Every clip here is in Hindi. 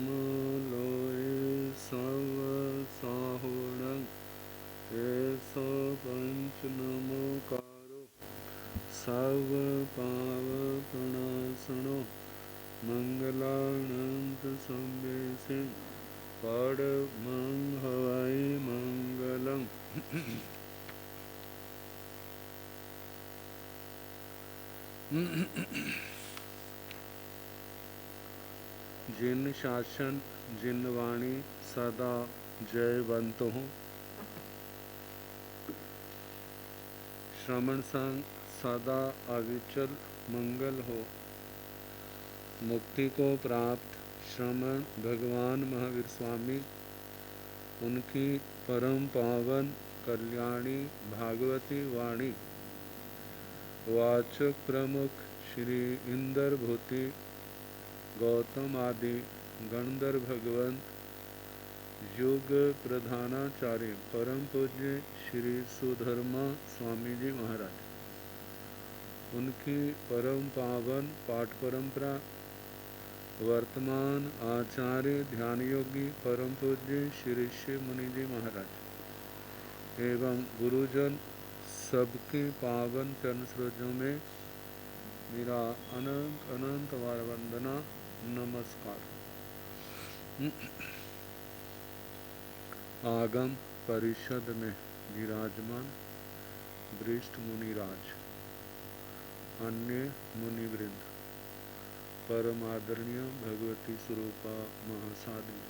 लोए सव साहोणं केश पंच नमोकारो सर्व पाव प्रणासनो मंगलानंत संवेशे पड़ मंग हवाई मंगलम। जिन शासन जिन वाणी सदा जयवंत हो, श्रवण संग सदा अविचल मंगल हो। मुक्ति को प्राप्त श्रमण भगवान महावीर स्वामी, उनकी परम पावन कल्याणी भागवती वाणी वाचक प्रमुख श्री इंद्र भूति गौतम आदि गणधर भगवंत युग प्रधानाचार्य परम पूज्य श्री सुधर्मा स्वामी जी महाराज, उनकी परम पावन पाठ परंपरा वर्तमान आचार्य ध्यान योगी परम पूज्य श्री शिव मुनि जी महाराज एवं गुरुजन सबके पावन चरण सरोजों में मेरा अनंत अनंत वार वंदना नमस्कार। आगम परिषद में विराजमान वरिष्ठ मुनिराज, अन्य मुनिवृंद, परम आदरणीय भगवती स्वरूपा महासाध्वी,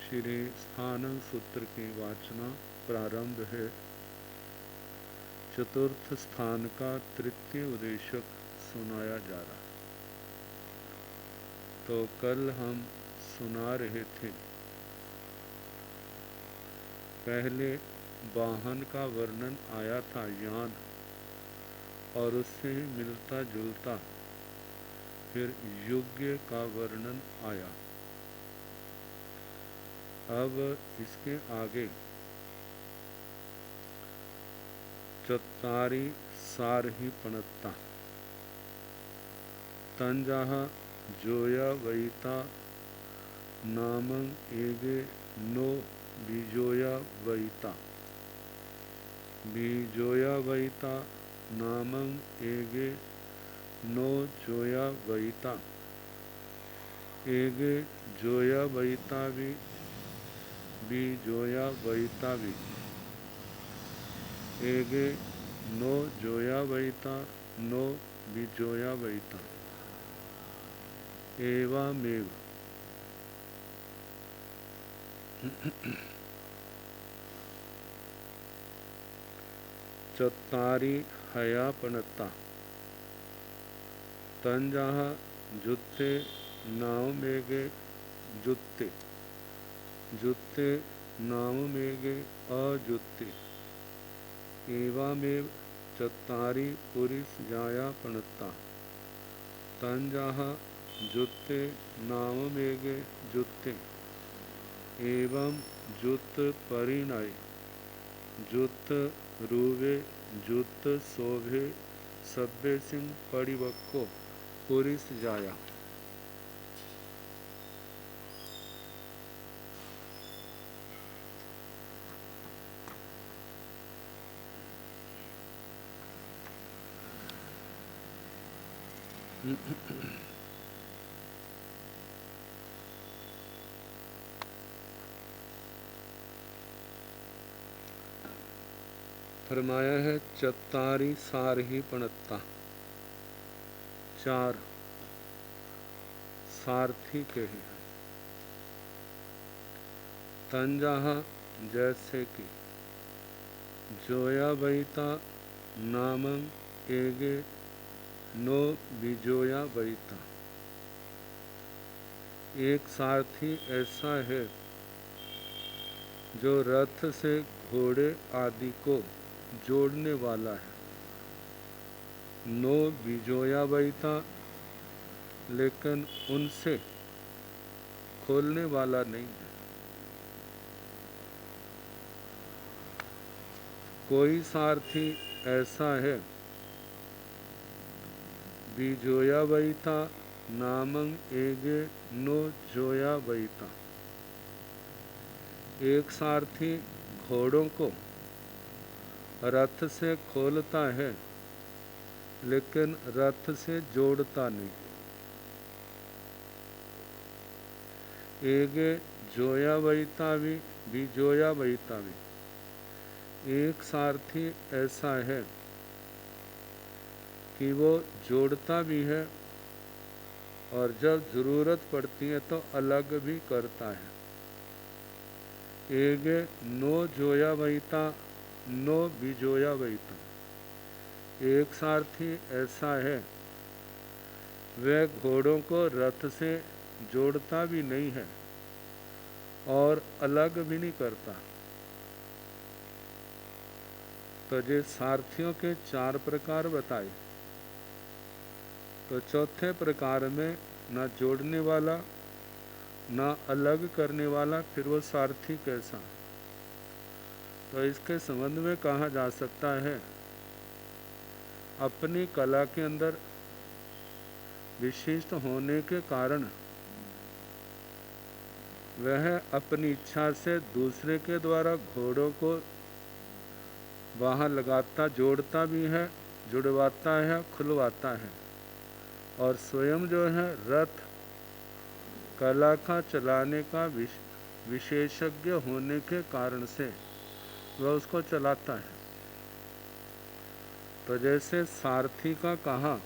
श्री स्थानक सूत्र की वाचना प्रारंभ है। चतुर्थ स्थान का तृतीय उद्देशक सुनाया जा रहा। तो कल हम सुना रहे थे, पहले वाहन का वर्णन आया था यान, और उससे मिलता जुलता फिर योग्य का वर्णन आया। अब इसके आगे चत्तारी सारही पणत्ता तंजाह जोया वैता नामं एगे नो बीजोया वैता, बीजोया वैता नामं एगे नो जोया वैता, एगे जोया वैता भी जोया वैता भी, एगे नो जोया वैता नो बिजोया वैता, एवमेव चत्तारी हयापनता तंजाह जुत्ते नाव मेगे जुत्ते, जुत्ते नाव मेगे अजुत्ते, एवमेव चत्तारी पुरिस जाया पणत्ता तंजाह जुत्ते नाम मेगे जुत्ते, एवं जुत परिणय जुत रूवे जुत शोभे सभ्य सिंह परिवक्को पुरिस जाया। फरमाया है चत्तारी सारही पणत्ता, चार सारथी के हैं। तंजाह जैसे कि, जोया वैता नामं एगे नो बिजोया वैता, एक सारथी ऐसा है जो रथ से घोड़े आदि को जोड़ने वाला है। नो बिजोया वैता, लेकिन उनसे खोलने वाला नहीं है। कोई सारथी ऐसा है बिजोया वैता, नामं एगे नो जोया वैता। एक सारथी घोड़ों को रथ से खोलता है लेकिन रथ से जोड़ता नहीं। एगे जोया वैतावी भी जोया वैतावी। एक सारथी ऐसा है कि वो जोड़ता भी है और जब ज़रूरत पड़ती है तो अलग भी करता है। एगे नो जोया वैता नो बिजोया वैता। एक सारथी ऐसा है वह घोड़ों को रथ से जोड़ता भी नहीं है और अलग भी नहीं करता। तो ये सारथियों के 4 प्रकार बताए। तो चौथे प्रकार में ना जोड़ने वाला ना अलग करने वाला, फिर वो सारथी कैसा। तो इसके संबंध में कहा जा सकता है, अपनी कला के अंदर विशिष्ट होने के कारण वह अपनी इच्छा से दूसरे के द्वारा घोड़ों को वहाँ लगाता, जोड़ता भी है, जुड़वाता है, खुलवाता है। और स्वयं जो है रथ कला का चलाने का विशेषज्ञ होने के कारण से वह उसको चलाता है। तो जैसे सारथी का कहा,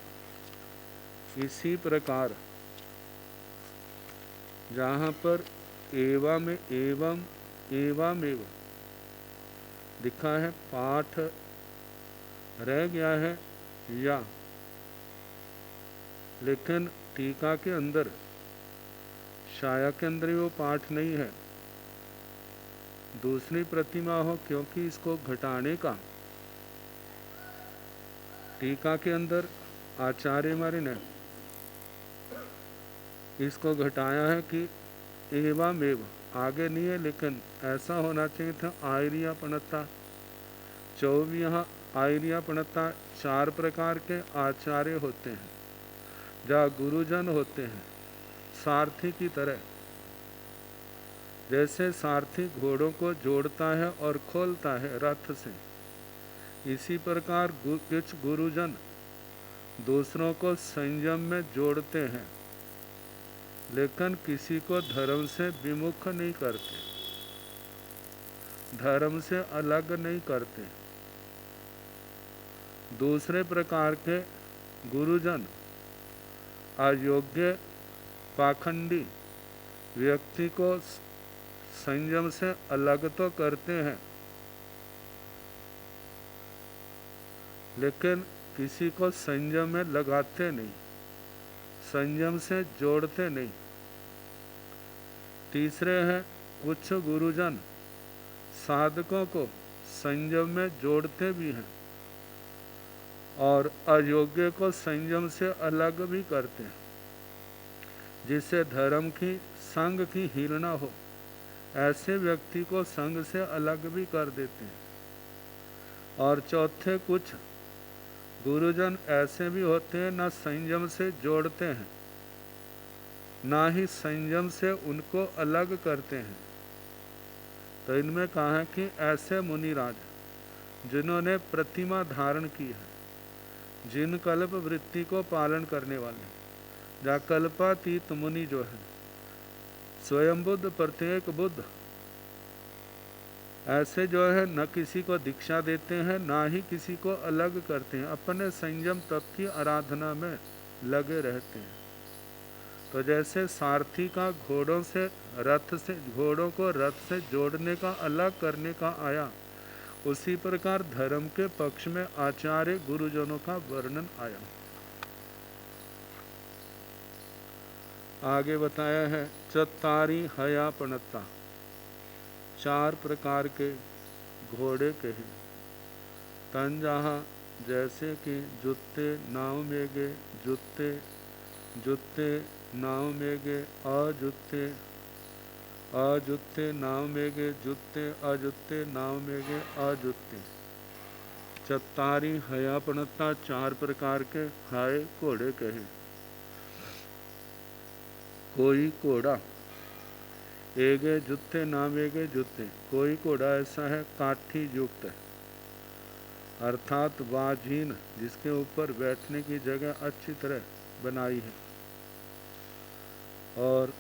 इसी प्रकार जहाँ पर एवं एवं एवमेव लिखा है, पाठ रह गया है या, लेकिन टीका के अंदर छाया के अंदर वो पाठ नहीं है। दूसरी प्रतिमा हो, क्योंकि इसको घटाने का टीका के अंदर आचार्य हमारे ने इसको घटाया है कि एवमेव आगे नहीं है, लेकिन ऐसा होना चाहिए था आयरिया पणता 24 आयरिया पणता। 4 प्रकार के आचार्य होते हैं, जहाँ गुरुजन होते हैं सारथी की तरह। जैसे सारथी घोड़ों को जोड़ता है और खोलता है रथ से, इसी प्रकार कुछ गुरुजन दूसरों को संयम में जोड़ते हैं, लेकिन किसी को धर्म से विमुख नहीं करते, धर्म से अलग नहीं करते। दूसरे प्रकार के गुरुजन अयोग्य पाखंडी व्यक्ति को संयम से अलग तो करते हैं, लेकिन किसी को संयम में लगाते नहीं, संयम से जोड़ते नहीं। तीसरे हैं कुछ गुरुजन साधकों को संयम में जोड़ते भी हैं और अयोग्य को संयम से अलग भी करते हैं, जिससे धर्म की संग की हीनता हो। ऐसे व्यक्ति को संग से अलग भी कर देते हैं। और चौथे कुछ गुरुजन ऐसे भी होते हैं, ना संयम से जोड़ते हैं ना ही संयम से उनको अलग करते हैं। तो इनमें कहा है कि ऐसे मुनिराज जिन्होंने प्रतिमा धारण की है, जिन कल्प वृत्ति को पालन करने वाले, जहाँ कल्पातीत मुनि जो है स्वयं बुद्ध प्रत्येक बुद्ध, ऐसे जो है न किसी को दीक्षा देते हैं ना ही किसी को अलग करते हैं, अपने संयम तप की आराधना में लगे रहते हैं। तो जैसे सारथी का घोड़ों को रथ से जोड़ने का, अलग करने का आया, उसी प्रकार धर्म के पक्ष में आचार्य गुरुजनों का वर्णन आया। आगे बताया है चत्तारी हया पणता, 4 प्रकार के घोड़े के हैं। तन जहाँ जैसे कि जुत्ते नाव में गे, जुत्ते जुत्ते नाव में गे, अजुत्ते अजुत्ते नाव में गे, जुत्ते अजुत्ते नाव में गे, अजुत्ते। चत्तारी हया पणता, 4 प्रकार के हाय घोड़े के हैं। कोई घोड़ा एगे जुत्ते नामेगे जुत्ते, कोई घोड़ा ऐसा है काठी युक्त है, अर्थात वाजीन, जिसके ऊपर बैठने की जगह अच्छी तरह बनाई है और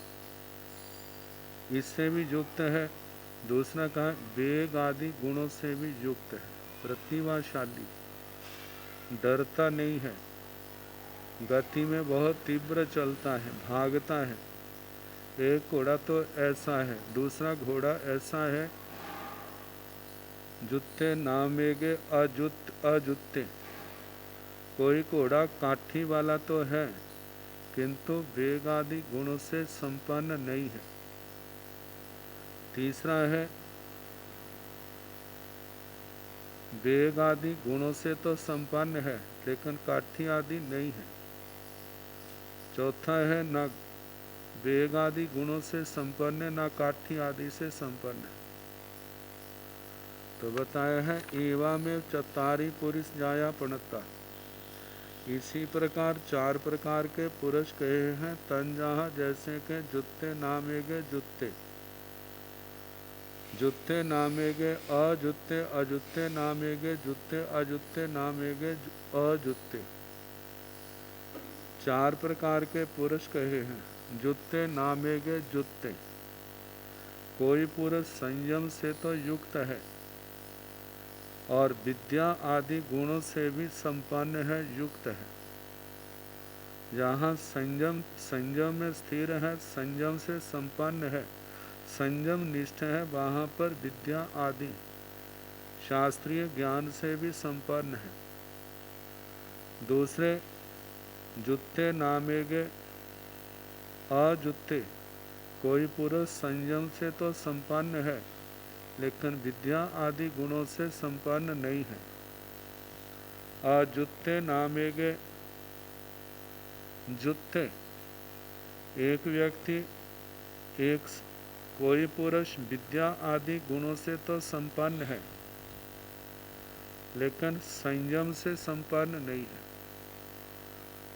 इससे भी युक्त है। दूसरा कहा वेग आदि गुणों से भी युक्त है, प्रतिभाशाली, डरता नहीं है, गति में बहुत तीव्र चलता है, भागता है। एक घोड़ा तो ऐसा है। दूसरा घोड़ा ऐसा है जुत्ते नामेगे अजुत्ते, कोई घोड़ा काठी वाला तो है किंतु वेग आदि गुणों से संपन्न नहीं है। तीसरा है वेग आदि गुणों से तो संपन्न है लेकिन काठी आदि नहीं है। चौथा है न वेग आदि गुणों से संपन्न है, न काठी आदि से संपन्न है। तो बताया है एवं चतारी पुरुष जाया पणता, इसी प्रकार चार प्रकार के पुरुष कहे हैं तंजाहा, जैसे के जुत्ते नामेगे जुत्ते, जुत्ते नामेगे अजुत्ते, अजुत्ते नामेगे जुत्ते, अजुत्ते नामेगे अजुत्ते। चार प्रकार के पुरुष कहे हैं। जुत्ते नामेगे जुत्ते, कोई पुरुष संयम से तो युक्त है और विद्या आदि गुणों से भी संपन्न है, युक्त है। जहाँ संयम में स्थिर है, संयम से संपन्न है, संयम निष्ठ है, वहाँ पर विद्या आदि शास्त्रीय ज्ञान से भी संपन्न है। दूसरे जुत्ते नामेगे अजुत्ते, कोई पुरुष संयम से तो संपन्न है लेकिन विद्या आदि गुणों से संपन्न नहीं है। अजुत्ते नामेगे जुत्ते, एक व्यक्ति कोई पुरुष विद्या आदि गुणों से तो संपन्न है लेकिन संयम से संपन्न नहीं है।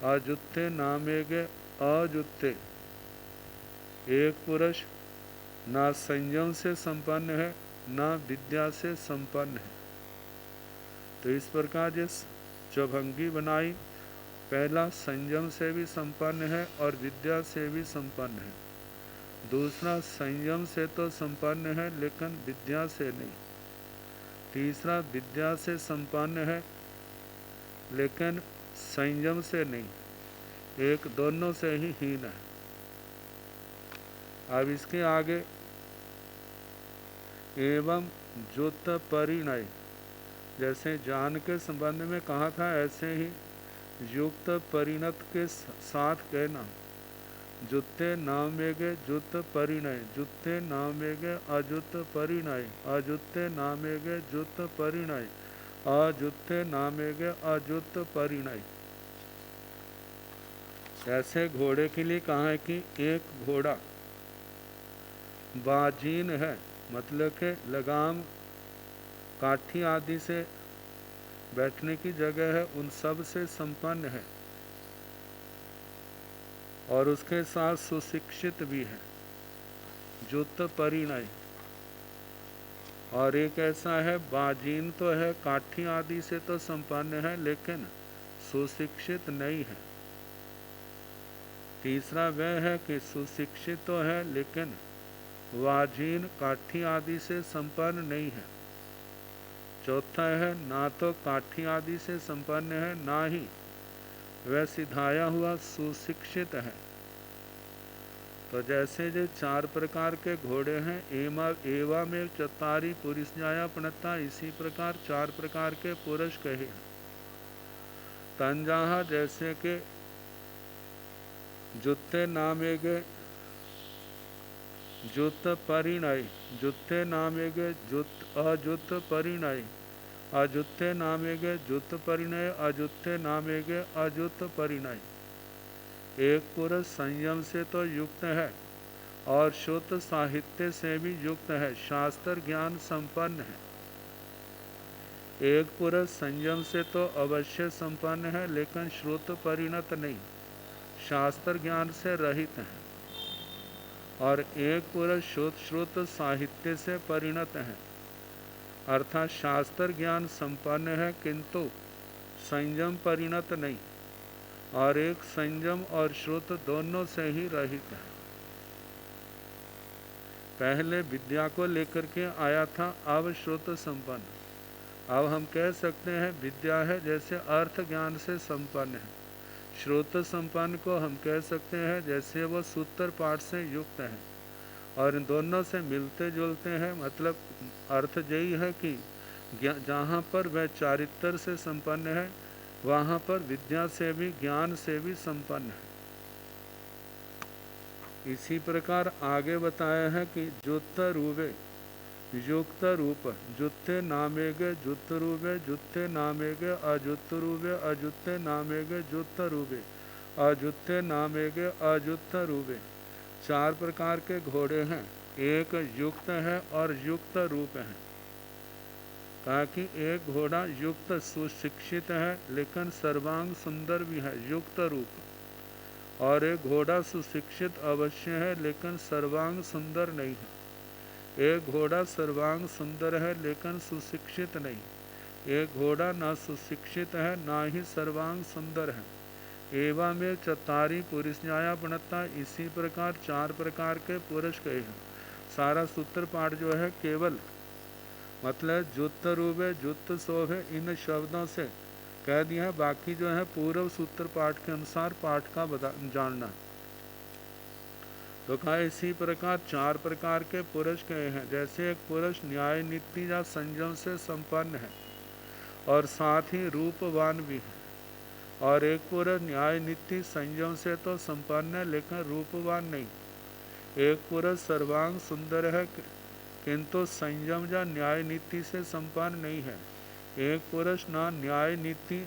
अजुत्ते नामेगे अजुत्ते, एक पुरुष ना संयम से संपन्न है ना विद्या से संपन्न है। तो इस प्रकार जिस चौभंगी बनाई, पहला संयम से भी संपन्न है और विद्या से भी संपन्न है। दूसरा संयम से तो संपन्न है लेकिन विद्या से नहीं। तीसरा विद्या से संपन्न है लेकिन संयम से नहीं, एक दोनों से ही हीन है। अब इसके आगे एवं जुत परिणय, जैसे जान के संबंध में कहा था ऐसे ही युक्त परिणत के साथ कहना। जुत्ते नामेगे जुत परिणय, जुत्ते नामेगे अजुत परिणय, अजुत्ते नामेगे जुत परिणय, अजुत्ते नामेगे अजुत परिणय। ऐसे घोड़े के लिए कहा है कि एक घोड़ा बाजीन है, मतलब के लगाम काठी आदि से बैठने की जगह है, उन सब से संपन्न है और उसके साथ सुशिक्षित भी है, जुत परिणय। और एक ऐसा है बाजीन तो है, काठी आदि से तो संपन्न है लेकिन सुशिक्षित नहीं है। तीसरा वह है कि सुशिक्षित तो है लेकिन वाजीन काठी आदि से संपन्न नहीं है। चौथा है ना तो काठी आदि से संपन्न है ना ही वह सिधाया हुआ सुशिक्षित है। तो जैसे जो चार प्रकार के घोड़े हैं एवा में चतारी पुरुष जाया पणता, इसी प्रकार चार प्रकार के पुरुष कहे। तंजाहा, जैसे के जुत्ते नामेगे जुत परिणय, जुत्ते नामेगे जुत अजुत परिणय, अजुत्ते नामेगे जुत परिणय, अजुत्ते नामेगे अजुत परिणय। एक पुरुष संयम से तो युक्त है और शुद्ध साहित्य से भी युक्त है, शास्त्र ज्ञान संपन्न है। एक पुरुष संयम से तो अवश्य संपन्न है लेकिन श्रुत परिणत नहीं, शास्त्र ज्ञान से रहित है। और एक पुरुष श्रुत साहित्य से परिणत है, अर्थात शास्त्र ज्ञान संपन्न है किंतु संयम परिणत नहीं, और एक संयम और श्रुत दोनों से ही रहित है। पहले विद्या को लेकर के आया था, अब श्रुत संपन्न। अब हम कह सकते हैं विद्या है जैसे अर्थ ज्ञान से संपन्न है, श्रुत संपन्न को हम कह सकते हैं जैसे वो सूत्र पाठ से युक्त है, और इन दोनों से मिलते जुलते हैं। मतलब अर्थ यही है कि जहाँ पर वह चारित्र से संपन्न है, वहाँ पर विद्या से भी ज्ञान से भी संपन्न है। इसी प्रकार आगे बताया है कि जुत्त रूपे युक्त रूप, जुत्ते नामेगे जुत्त रूपे, जुत्ते नामेगे अजुत्त रूपे, अजुत्ते नामेगे जुत्त रूपे, अजुत्ते नामेगे अजुत्त रूपे। 4 प्रकार के घोड़े हैं, एक युक्त है और युक्त रूप है। ताकि एक घोड़ा युक्त सुशिक्षित है लेकिन सर्वांग सुंदर भी है, युक्त रूप, और एक घोड़ा सुशिक्षित अवश्य है लेकिन सर्वांग सुंदर नहीं है। एक घोड़ा सर्वांग सुंदर है लेकिन सुशिक्षित नहीं, एक घोड़ा ना सुशिक्षित है ना ही सर्वांग सुंदर है। एवं में चतारी पुरुषाया बनता, इसी प्रकार 4 प्रकार के पुरुष कहे हैं। सारा सूत्र पाठ जो है केवल मतलब जुत्त रूपे जुत्त शोभे इन शब्दों से कह दिया है, बाकी जो है पूर्व सूत्र पाठ के अनुसार पाठ का जानना। तो कहा इसी प्रकार 4 प्रकार के पुरुष कहे हैं। जैसे एक पुरुष न्याय नीति या संयम से संपन्न है और साथ ही रूपवान भी है, और एक पुरुष न्याय नीति संयम से तो संपन्न है लेकिन रूपवान नहीं। एक पुरुष सर्वांग सुंदर है किंतु संयम या न्याय नीति से संपन्न नहीं है। एक पुरुष ना न्याय नीति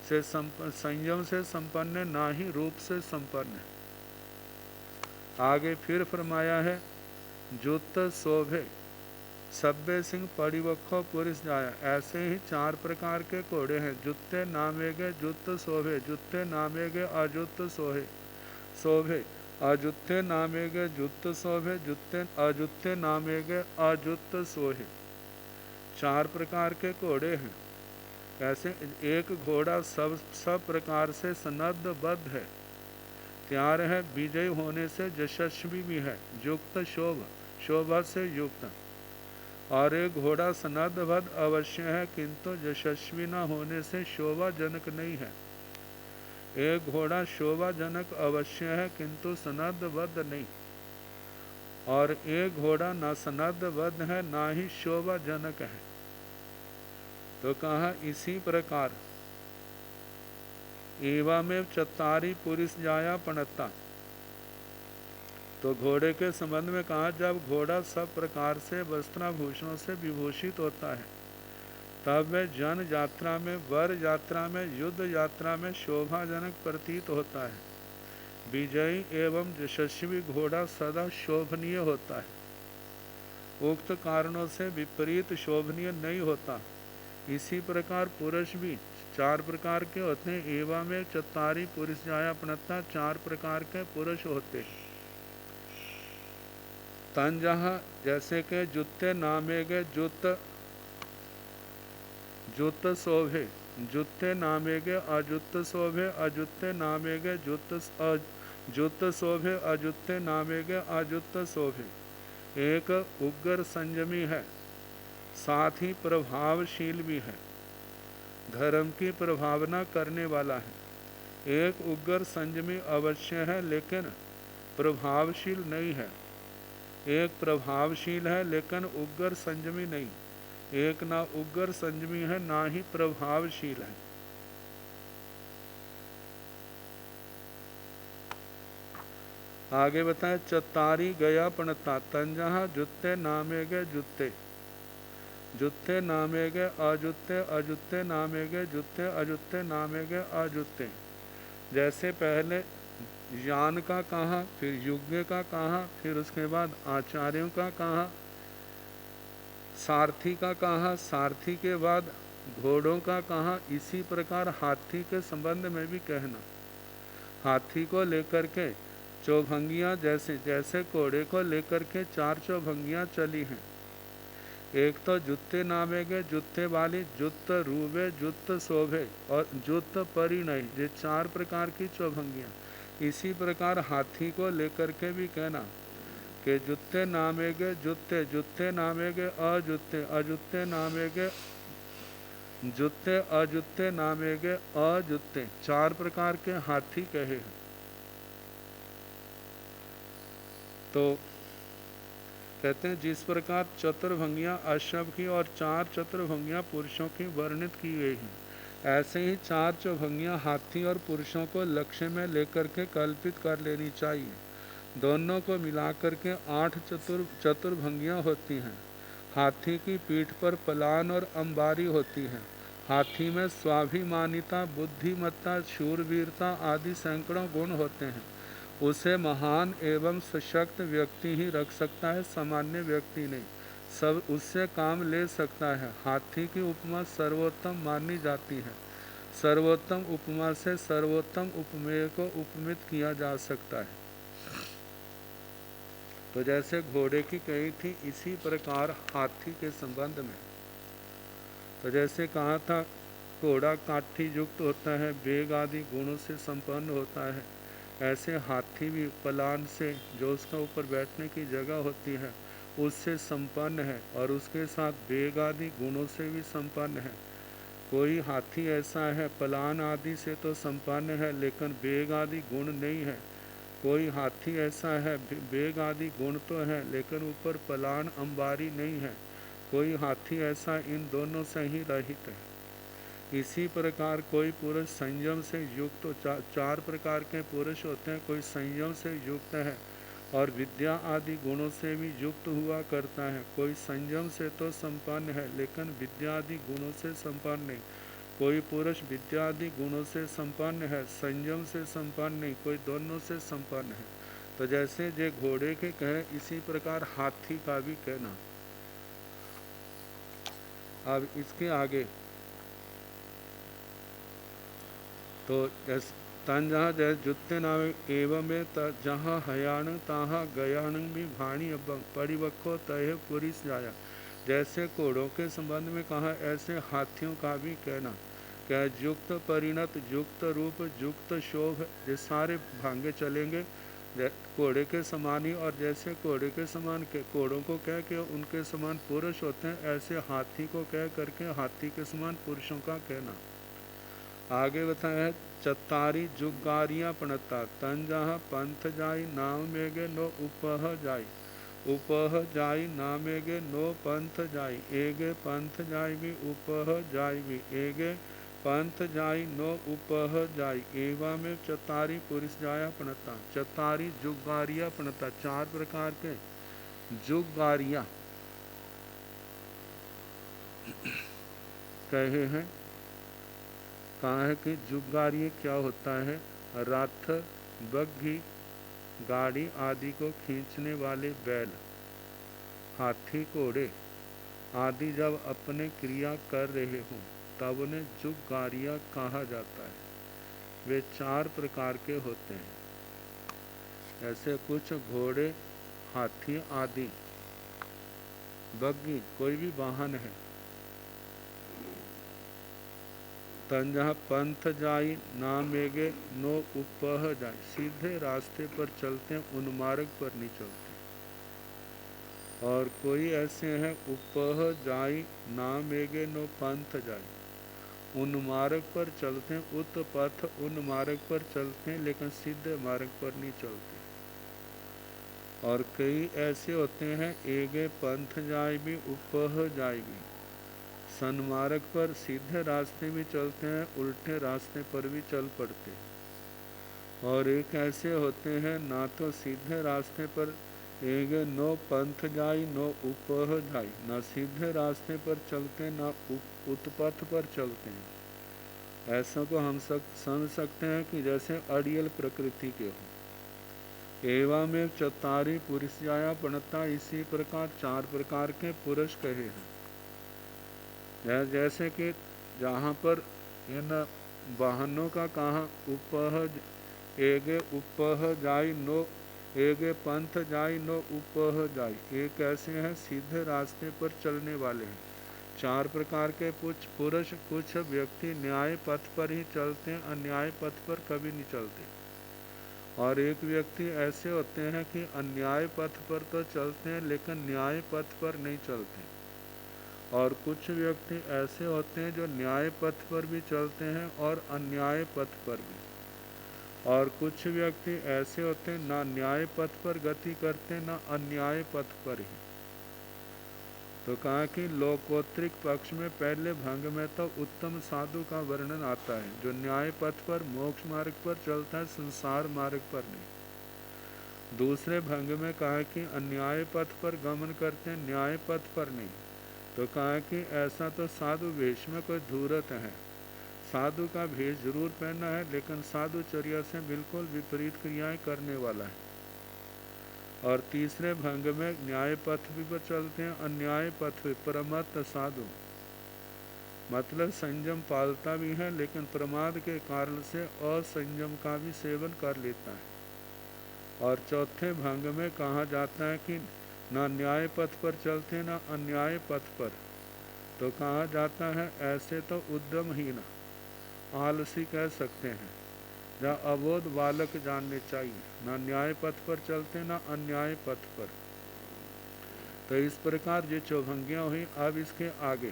से संयम से संपन्न है, ना ही रूप से संपन्न है। आगे फिर फरमाया है जुत्त शोभे सभ्य सिंह परिवक्षो पुरुष जाया। ऐसे ही 4 प्रकार के घोड़े हैं, जुत्ते नामेगे जुत्त शोभे, जुत्ते नामेगे अजुत्त सोहे शोभे, अजुत्ते नामेगे जुत्त शोभे, जुत्ते अजुत्ते नामेगे अजुत्त सोहे। 4 प्रकार के घोड़े हैं। ऐसे एक घोड़ा सब प्रकार से सन्नद्धबद्ध है, तैयार है, विजय होने से यशस्वी भी है, युक्त शोभा से युक्त। और एक घोड़ा सन्नद्धबद्ध अवश्य है किंतु यशस्वी न होने से शोभाजनक नहीं है। एक घोड़ा शोभाजनक अवश्य है किंतु सन्नद्धबद्ध नहीं, और एक घोड़ा न सन्नद्धबद्ध है ना ही शोभाजनक है। तो कहा इसी प्रकार एवमेव चतारी पुरुष जाया पणता। तो घोड़े के संबंध में कहा जब घोड़ा सब प्रकार से वस्त्राभूषणों से विभूषित होता है तब वह जन यात्रा में, वर यात्रा में, युद्ध यात्रा में शोभाजनक प्रतीत होता है। विजयी एवं यशस्वी घोड़ा सदा शोभनीय होता है, उक्त कारणों से विपरीत शोभनीय नहीं होता। इसी प्रकार पुरुष भी 4 प्रकार के होते हैं। एवं में चतारी पुरुष जाया पणता, 4 प्रकार के पुरुष होते हैं। तन जहाँ जैसे के जुत्ते नामेगे जुत्त शोभे, जुत्ते नामेगे अजुत्त शोभे, अजुत्ते नामेगे जुत्त शोभे, अजुत्ते नामेगे अजुत्त शोभे। एक उग्र संयमी है, साथ ही प्रभावशील भी है, धर्म की प्रभावना करने वाला है। एक उग्र संयमी अवश्य है लेकिन प्रभावशील नहीं है। एक प्रभावशील है लेकिन उग्र संयमी नहीं। एक ना उग्र संयमी है ना ही प्रभावशील है। आगे बताएं चतारी गया पणता, तंजहा जुत्ते नामेगे जुत्ते, जुत्ते नामेगे अजुत्ते, अजुत्ते नामेगे जुत्ते, अजुत्ते नामेगे अजुत्ते। जैसे पहले यान का कहा, फिर युग्य का कहा, फिर उसके बाद आचार्यों का कहा, सारथी का कहा, सारथी के बाद घोड़ों का कहा। इसी प्रकार हाथी के संबंध में भी कहना, हाथी को लेकर के चौभंगियाँ जैसे जैसे घोड़े को लेकर के 4 चौभंगियाँ चली हैं। एक तो जुत्ते नामेगे, जुत्ते वाली, जुत्त रूबे, जुत्त शोभे और जुत्त परिणय, ये 4 प्रकार की चौभंगियाँ। इसी प्रकार हाथी को लेकर के भी कहना कि जुत्ते नामेगे जुत्ते, जुत्ते नामेगे अजुत्ते, अजुत्ते नामेगे जुत्ते, अजुत्ते नामेगे अजुत्ते, 4 प्रकार के हाथी कहे हैं। तो कहते हैं जिस प्रकार चतुर्भंगियाँ अश्व की और 4 चतुर्भंगियाँ पुरुषों की वर्णित की गई हैं, ऐसे ही 4 चौभंगियाँ हाथी और पुरुषों को लक्ष्य में लेकर के कल्पित कर लेनी चाहिए। दोनों को मिलाकर के 8 चतुर्भंगियाँ होती हैं। हाथी की पीठ पर पलान और अंबारी होती है। हाथी में स्वाभिमानिता, बुद्धिमत्ता, शूरवीरता आदि सैकड़ों गुण होते हैं। उसे महान एवं सशक्त व्यक्ति ही रख सकता है, सामान्य व्यक्ति नहीं। सब उससे काम ले सकता है। हाथी की उपमा सर्वोत्तम मानी जाती है। सर्वोत्तम उपमा से सर्वोत्तम उपमेय को उपमित किया जा सकता है। तो जैसे घोड़े की कही थी, इसी प्रकार हाथी के संबंध में तो जैसे कहा था घोड़ा काठी युक्त होता है, वेग आदि गुणों से संपन्न होता है, ऐसे हाथी भी पलान से, जो उसका ऊपर बैठने की जगह होती है, उससे संपन्न है और उसके साथ वेग आदि गुणों से भी संपन्न है। कोई हाथी ऐसा है पलान आदि से तो संपन्न है लेकिन वेग आदि गुण नहीं है। कोई हाथी ऐसा है वेग आदि गुण तो है लेकिन ऊपर पलान अंबारी नहीं है। कोई हाथी ऐसा इन दोनों से ही रहित है। इसी प्रकार कोई पुरुष संयम से युक्त तो 4 प्रकार के पुरुष होते हैं। कोई संयम से युक्त है और विद्या आदि गुणों से भी युक्त हुआ करता है। कोई संयम से तो संपन्न है लेकिन विद्या आदि गुणों से संपन्न नहीं। कोई पुरुष विद्या आदि गुणों से संपन्न है, संयम से संपन्न नहीं, कोई दोनों से संपन्न है। तो जैसे जे घोड़े के कहे, इसी प्रकार हाथी का भी कहना। अब इसके आगे तो तन जहाँ जय जुत्ते नाम एवं में जहाँ हयाण तहाँ गयाण भी भाणी परिवक्को तय पुरिस जाया। जैसे घोड़ों के संबंध में कहा, ऐसे हाथियों का भी कहना क्या युक्त परिणत, युक्त रूप, युक्त शोभ, ये सारे भांगे चलेंगे घोड़े के समान ही। और जैसे घोड़े के समान के घोड़ों को कह के उनके समान पुरुष होते हैं, ऐसे हाथी को कह करके हाथी के समान पुरुषों का कहना। आगे बताया है चतारी जुगारियाँ पणता तन जहाँ पंथ जाई नाम मेगे नो उपह जाई, उपह जाई नामेगे नो पंथ जाई, एगे पंथ जाई भी उपह जाई भी, एगे पंथ जाई नो उपह जाई। एवा में चतारी पुरुष जाया पणता, चतारी जुगारिया पणता, 4 प्रकार के जुगारिया कहे हैं। कहा है कि जुगारिया क्या होता है? रथ, बग्घी, गाड़ी आदि को खींचने वाले बैल, हाथी, घोड़े आदि जब अपने क्रिया कर रहे हों तब उन्हें जुगारिया कहा जाता है। वे 4 प्रकार के होते हैं। ऐसे कुछ घोड़े, हाथी आदि, बग्घी कोई भी वाहन है। तन जहाँ पंथ जाई नामेगे नो उपह जाई, सीधे रास्ते पर चलते हैं, उन मार्ग पर नहीं चलते। और कोई ऐसे हैं उपह जाई नामेगे नो पंथ जाई, उन मार्ग पर चलते हैं, उत पथ उन मार्ग पर चलते हैं लेकिन सीधे मार्ग पर नहीं चलते। और कई ऐसे होते हैं एगे पंथ जाई भी उपह जाई भी, सन्मार्ग पर सीधे रास्ते भी चलते हैं, उल्टे रास्ते पर भी चल पड़ते हैं। और एक ऐसे होते हैं ना तो सीधे रास्ते पर एक नो पंथ जाई नो उपह जाई, ना सीधे रास्ते पर चलते ना उत्पथ पर चलते हैं। ऐसा को हम सब समझ सकते हैं कि जैसे अड़ियल प्रकृति के हो। एवं में चतारी पुरुष जाया पणता, इसी प्रकार 4 प्रकार के पुरुष कहे हैं। जैसे कि जहाँ पर इन वाहनों का कहा उपह एगे उपह जाई नो एगे पंथ जाय नो उपह जाय, एक ऐसे हैं सीधे रास्ते पर चलने वाले हैं। चार प्रकार के पुरुष, कुछ व्यक्ति न्याय पथ पर ही चलते हैं, अन्याय पथ पर कभी नहीं चलते। और एक व्यक्ति ऐसे होते हैं कि अन्याय पथ पर तो चलते हैं लेकिन न्याय पथ पर नहीं चलते। और कुछ व्यक्ति ऐसे होते हैं जो न्याय पथ पर भी चलते हैं और अन्याय पथ पर भी। और कुछ व्यक्ति ऐसे होते हैं ना न्याय पथ पर गति करते ना अन्याय पथ पर ही। तो कहा कि लोकोत्तरिक पक्ष में पहले भंग में तो उत्तम साधु का वर्णन आता है जो न्याय पथ पर मोक्ष मार्ग पर चलता है, संसार मार्ग पर नहीं। दूसरे भंग में कहा कि अन्याय पथ पर गमन करते हैं, न्याय पथ पर नहीं। तो कहा कि ऐसा तो साधु वेश में कोई धूर्त है, साधु का भेष जरूर पहनना है लेकिन साधुचर्या से बिल्कुल विपरीत क्रियाएं करने वाला है। और तीसरे भंग में न्याय पथ भी पर चलते हैं, अन्याय पथ भी। प्रमत्त साधु मतलब संयम पालता भी है लेकिन प्रमाद के कारण से असंयम का भी सेवन कर लेता है। और चौथे भंग में कहा जाता है कि ना न्याय पथ पर चलते ना अन्याय पथ पर। तो कहा जाता है ऐसे तो उद्यमहीन आलसी कह सकते हैं, जहाँ अबोध बालक जानने चाहिए, ना न्याय पथ पर चलते ना अन्याय पथ पर। तो इस प्रकार ये चौभंगियाँ हुई। अब इसके आगे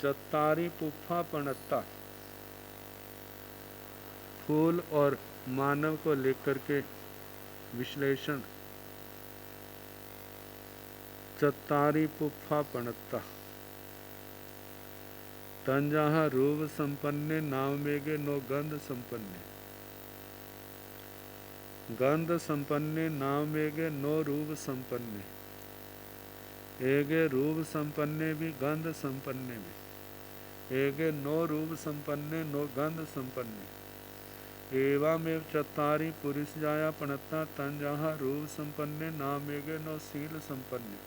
चत्तारी पुफ्फा पणत्ता, फूल और मानव को लेकर के विश्लेषण। चत्तारी पुफ्फा पणत्ता तंजहा रूप संपन्ने नाम मेगे नो गंध संपन्ने, गंध संपन्ने नाम मेगे नो रूप संपन्ने, एगे रूप संपन्ने भी गंध संपन्ने भी, एगे नो रूप संपन्ने नो गंध संपन्ने। एवमेव चत्तारी पुरुष जाया पणत्ता तंजहा रूप संपन्ने नाम मेगे नो शील संपन्ने,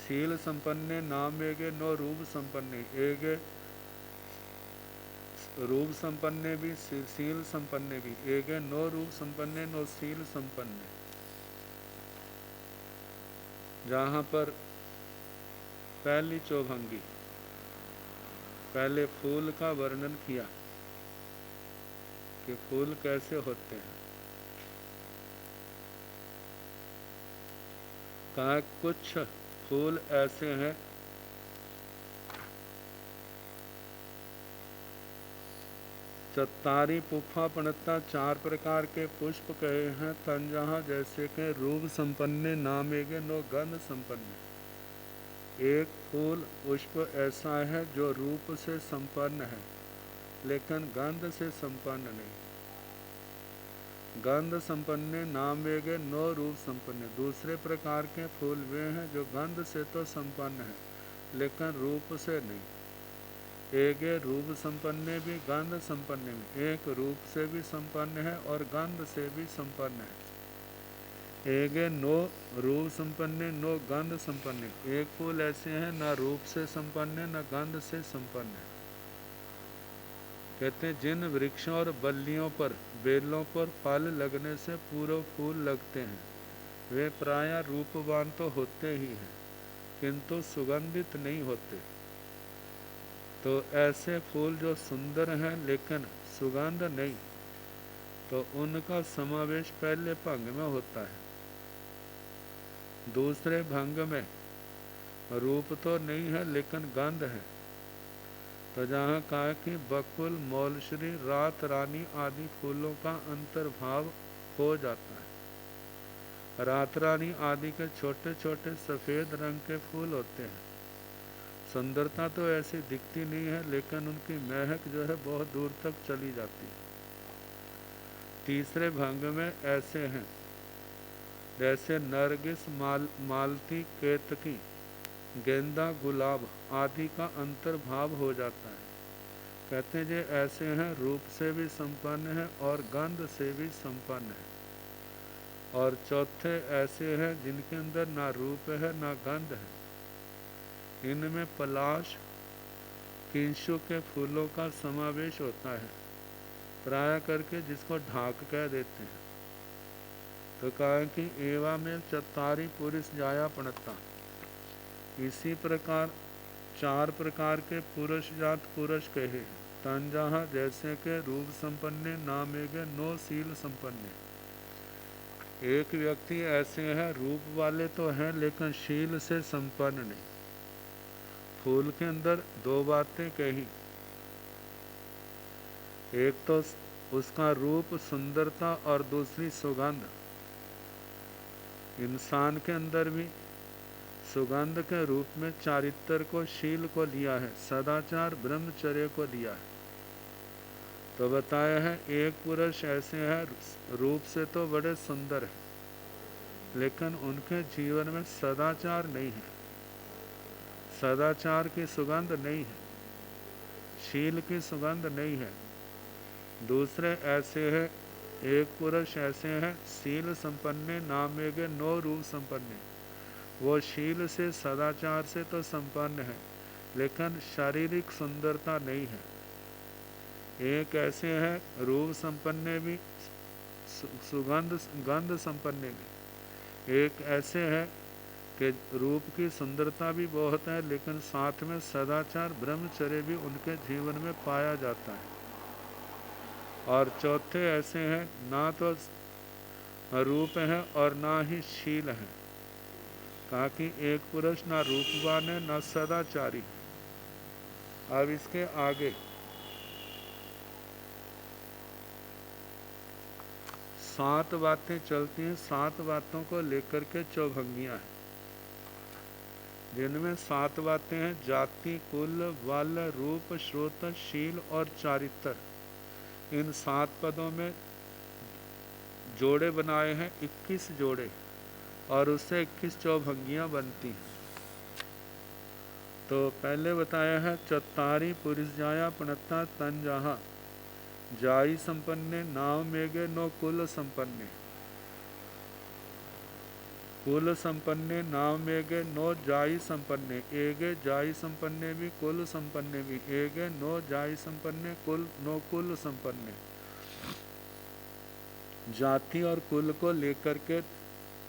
शील संपन्ने नाम मेगे नो रूप संपन्ने, एगे रूप संपन्ने भी शील संपन्ने भी, एगे नो रूप संपन्ने नो शील संपन्ने। जहाँ पर पहली चौभंगी पहले फूल का वर्णन किया कि फूल कैसे होते हैं। कहा कुछ फूल ऐसे हैं चत्तारी पुफ्फा पणत्ता, चार प्रकार के पुष्प कहे हैं तंजहा जैसे के रूप संपन्ने नामेगे नो गंध संपन्ने। एक फूल पुष्प ऐसा है जो रूप से संपन्न है लेकिन गंध से संपन्न नहीं। गंध संपन्ने नामेगे नो रूप संपन्ने। दूसरे प्रकार के फूल वे हैं जो गंध से तो संपन्न है लेकिन रूप से नहीं। एगे रूप संपन्ने भी गंध संपन्ने भी, एक रूप से भी संपन्न है और गंध से भी संपन्न है। एगे नो रूप संपन्ने नो गंध संपन्ने, एक फूल ऐसे हैं न रूप से संपन्न है न गंध से संपन्न है। कहते हैं जिन वृक्षों और बल्लियों पर बेलों पर फल लगने से पूर्व फूल लगते हैं वे प्रायः रूपवान तो होते ही हैं किंतु सुगंधित नहीं होते। तो ऐसे फूल जो सुंदर हैं लेकिन सुगंध नहीं, तो उनका समावेश पहले भंग में होता है। दूसरे भंग में रूप तो नहीं है लेकिन गंध है। तो जहाँ कहा कि बकुल मौलश्री रात रानी आदि फूलों का अंतर्भाव हो जाता है। रात रानी आदि के छोटे छोटे सफ़ेद रंग के फूल होते हैं। सुंदरता तो ऐसी दिखती नहीं है लेकिन उनकी महक जो है बहुत दूर तक चली जाती है। तीसरे भंग में ऐसे हैं जैसे नरगिस, मालती, केतकी, गेंदा, गुलाब आदि का अंतर्भाव हो जाता है। कहते हैं जे ऐसे हैं रूप से भी संपन्न है और गंध से भी संपन्न है। और चौथे ऐसे हैं जिनके अंदर ना रूप है ना गंध है। इनमें पलाश, किंशु के फूलों का समावेश होता है, प्राय करके जिसको ढाक कह देते हैं। तो कहा कि एवा में चत्तारी पुरुष जाया पणता। इसी प्रकार 4 प्रकार के पुरुष जात पुरुष कहे। तन जहाँ जैसे के रूप संपन्ने नामेगे नो शील संपन्ने। एक व्यक्ति ऐसे हैं रूप वाले तो हैं लेकिन शील से संपन्न नहीं। फूल के अंदर 2 बातें कही, एक तो उसका रूप सुंदरता और दूसरी सुगंध। इंसान के अंदर भी सुगंध के रूप में चारित्र को, शील को लिया है, सदाचार ब्रह्मचर्य को लिया है। तो बताया है एक पुरुष ऐसे हैं रूप से तो बड़े सुंदर है लेकिन उनके जीवन में सदाचार नहीं है, सदाचार की सुगंध नहीं है, शील की सुगंध नहीं है। दूसरे ऐसे है, एक पुरुष ऐसे हैं शील संपन्ने नामेगे नो रूप संपन्ने। वो शील से सदाचार से तो संपन्न है लेकिन शारीरिक सुंदरता नहीं है। एक ऐसे हैं रूप संपन्ने भी, गंध संपन्ने भी। एक ऐसे हैं कि रूप की सुंदरता भी बहुत है लेकिन साथ में सदाचार ब्रह्मचर्य भी उनके जीवन में पाया जाता है। और चौथे ऐसे हैं ना तो रूप है और ना ही शील है। कहा कि एक पुरुष ना रूपवान है ना सदाचारी। अब इसके आगे 7 बातें चलती हैं। 7 बातों को लेकर के चौभंगियाँ हैं जिनमें 7 बातें हैं। जाति, कुल, बल, रूप, श्रोत, शील और चारित्र। इन 7 पदों में जोड़े बनाए हैं 21 जोड़े और उससे 21 चौभंगियाँ बनती हैं। तो पहले बताया है चत्तारी पुरुष जाया पणता तन जहाँ जाई संपन्ने नाव मेगे नो कुल संपन्ने। कुल संपन्ने नाव मेगे नो जाई संपन्ने। एगे जाई संपन्ने भी कुल संपन्ने भी। एगे नो जाई संपन्ने कुल नो कुल संपन्ने। जाति और कुल को लेकर के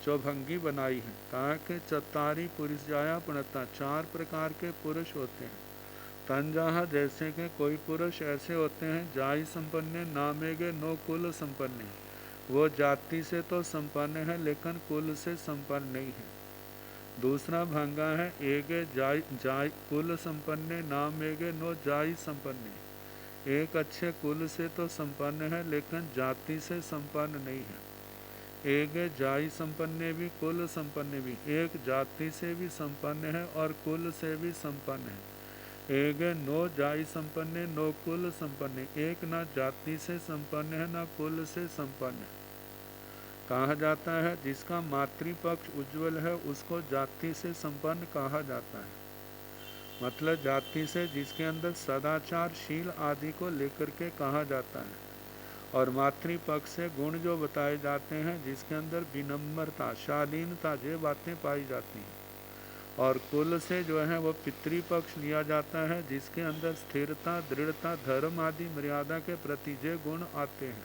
चौभंगी बनाई है। कहा कि चत्तारी पुरुष जाया पणता। 4 प्रकार के पुरुष होते हैं। तंजाहा जैसे के कोई पुरुष ऐसे होते हैं जाई संपन्ने नामेगे नो कुल संपन्ने। वो जाति से तो संपन्न है लेकिन कुल से संपन्न नहीं है। दूसरा भंगा है एगे जाई कुल संपन्ने नामेगे नो जाई संपन्ने। एक अच्छे कुल से तो संपन्न है लेकिन जाति से संपन्न नहीं है। एगे जाई संपन्ने भी कुल संपन्ने भी। एक जाति से भी संपन्न है और कुल से भी संपन्न है। एगे नो जाई संपन्ने नो कुल संपन्ने। एक ना जाति से संपन्न है ना कुल से संपन्न है। कहा जाता है जिसका मातृपक्ष उज्ज्वल है उसको जाति से संपन्न कहा जाता है। मतलब जाति से जिसके अंदर सदाचार शील आदि को लेकर के कहा जाता है। और मातृपक्ष से गुण जो बताए जाते हैं जिसके अंदर विनम्रता शालीनता ये बातें पाई जाती हैं। और कुल से जो है वो पितृपक्ष लिया जाता है जिसके अंदर स्थिरता दृढ़ता धर्म आदि मर्यादा के प्रति ये गुण आते हैं।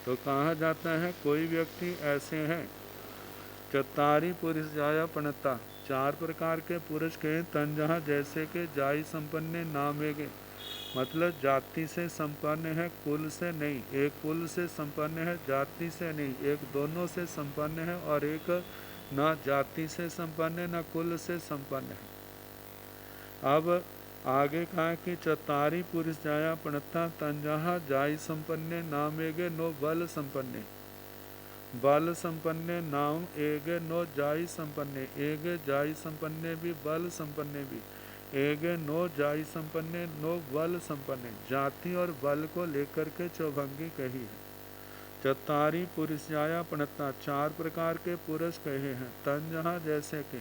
तो कहा जाता है कोई व्यक्ति ऐसे हैं चत्तारी पुरुष जाया पणता। 4 प्रकार के पुरुष के तन जहाँ जैसे के जाई संपन्ने नामेगे। मतलब जाति से संपन्न है कुल से नहीं। एक कुल से संपन्न है जाति से नहीं। एक दोनों से संपन्न है और एक ना जाति से संपन्न है ना कुल से संपन्न है। अब आगे कहा कि चत्तारी पुरुष जाया पणता तंजहा जाई संपन्ने नामेगे नो बल संपन्ने। बल संपन्ने नाम एगे नो जाई संपन्ने। एगे जाई संपन्ने भी बल संपन्ने भी। एगे नो जाई संपन्ने नो बल संपन्ने। जाति और बल को लेकर के चौभंगी कही है। चत्तारी पुरुष जाया पणता 4 प्रकार के पुरुष कहे हैं। तन जहाँ जैसे के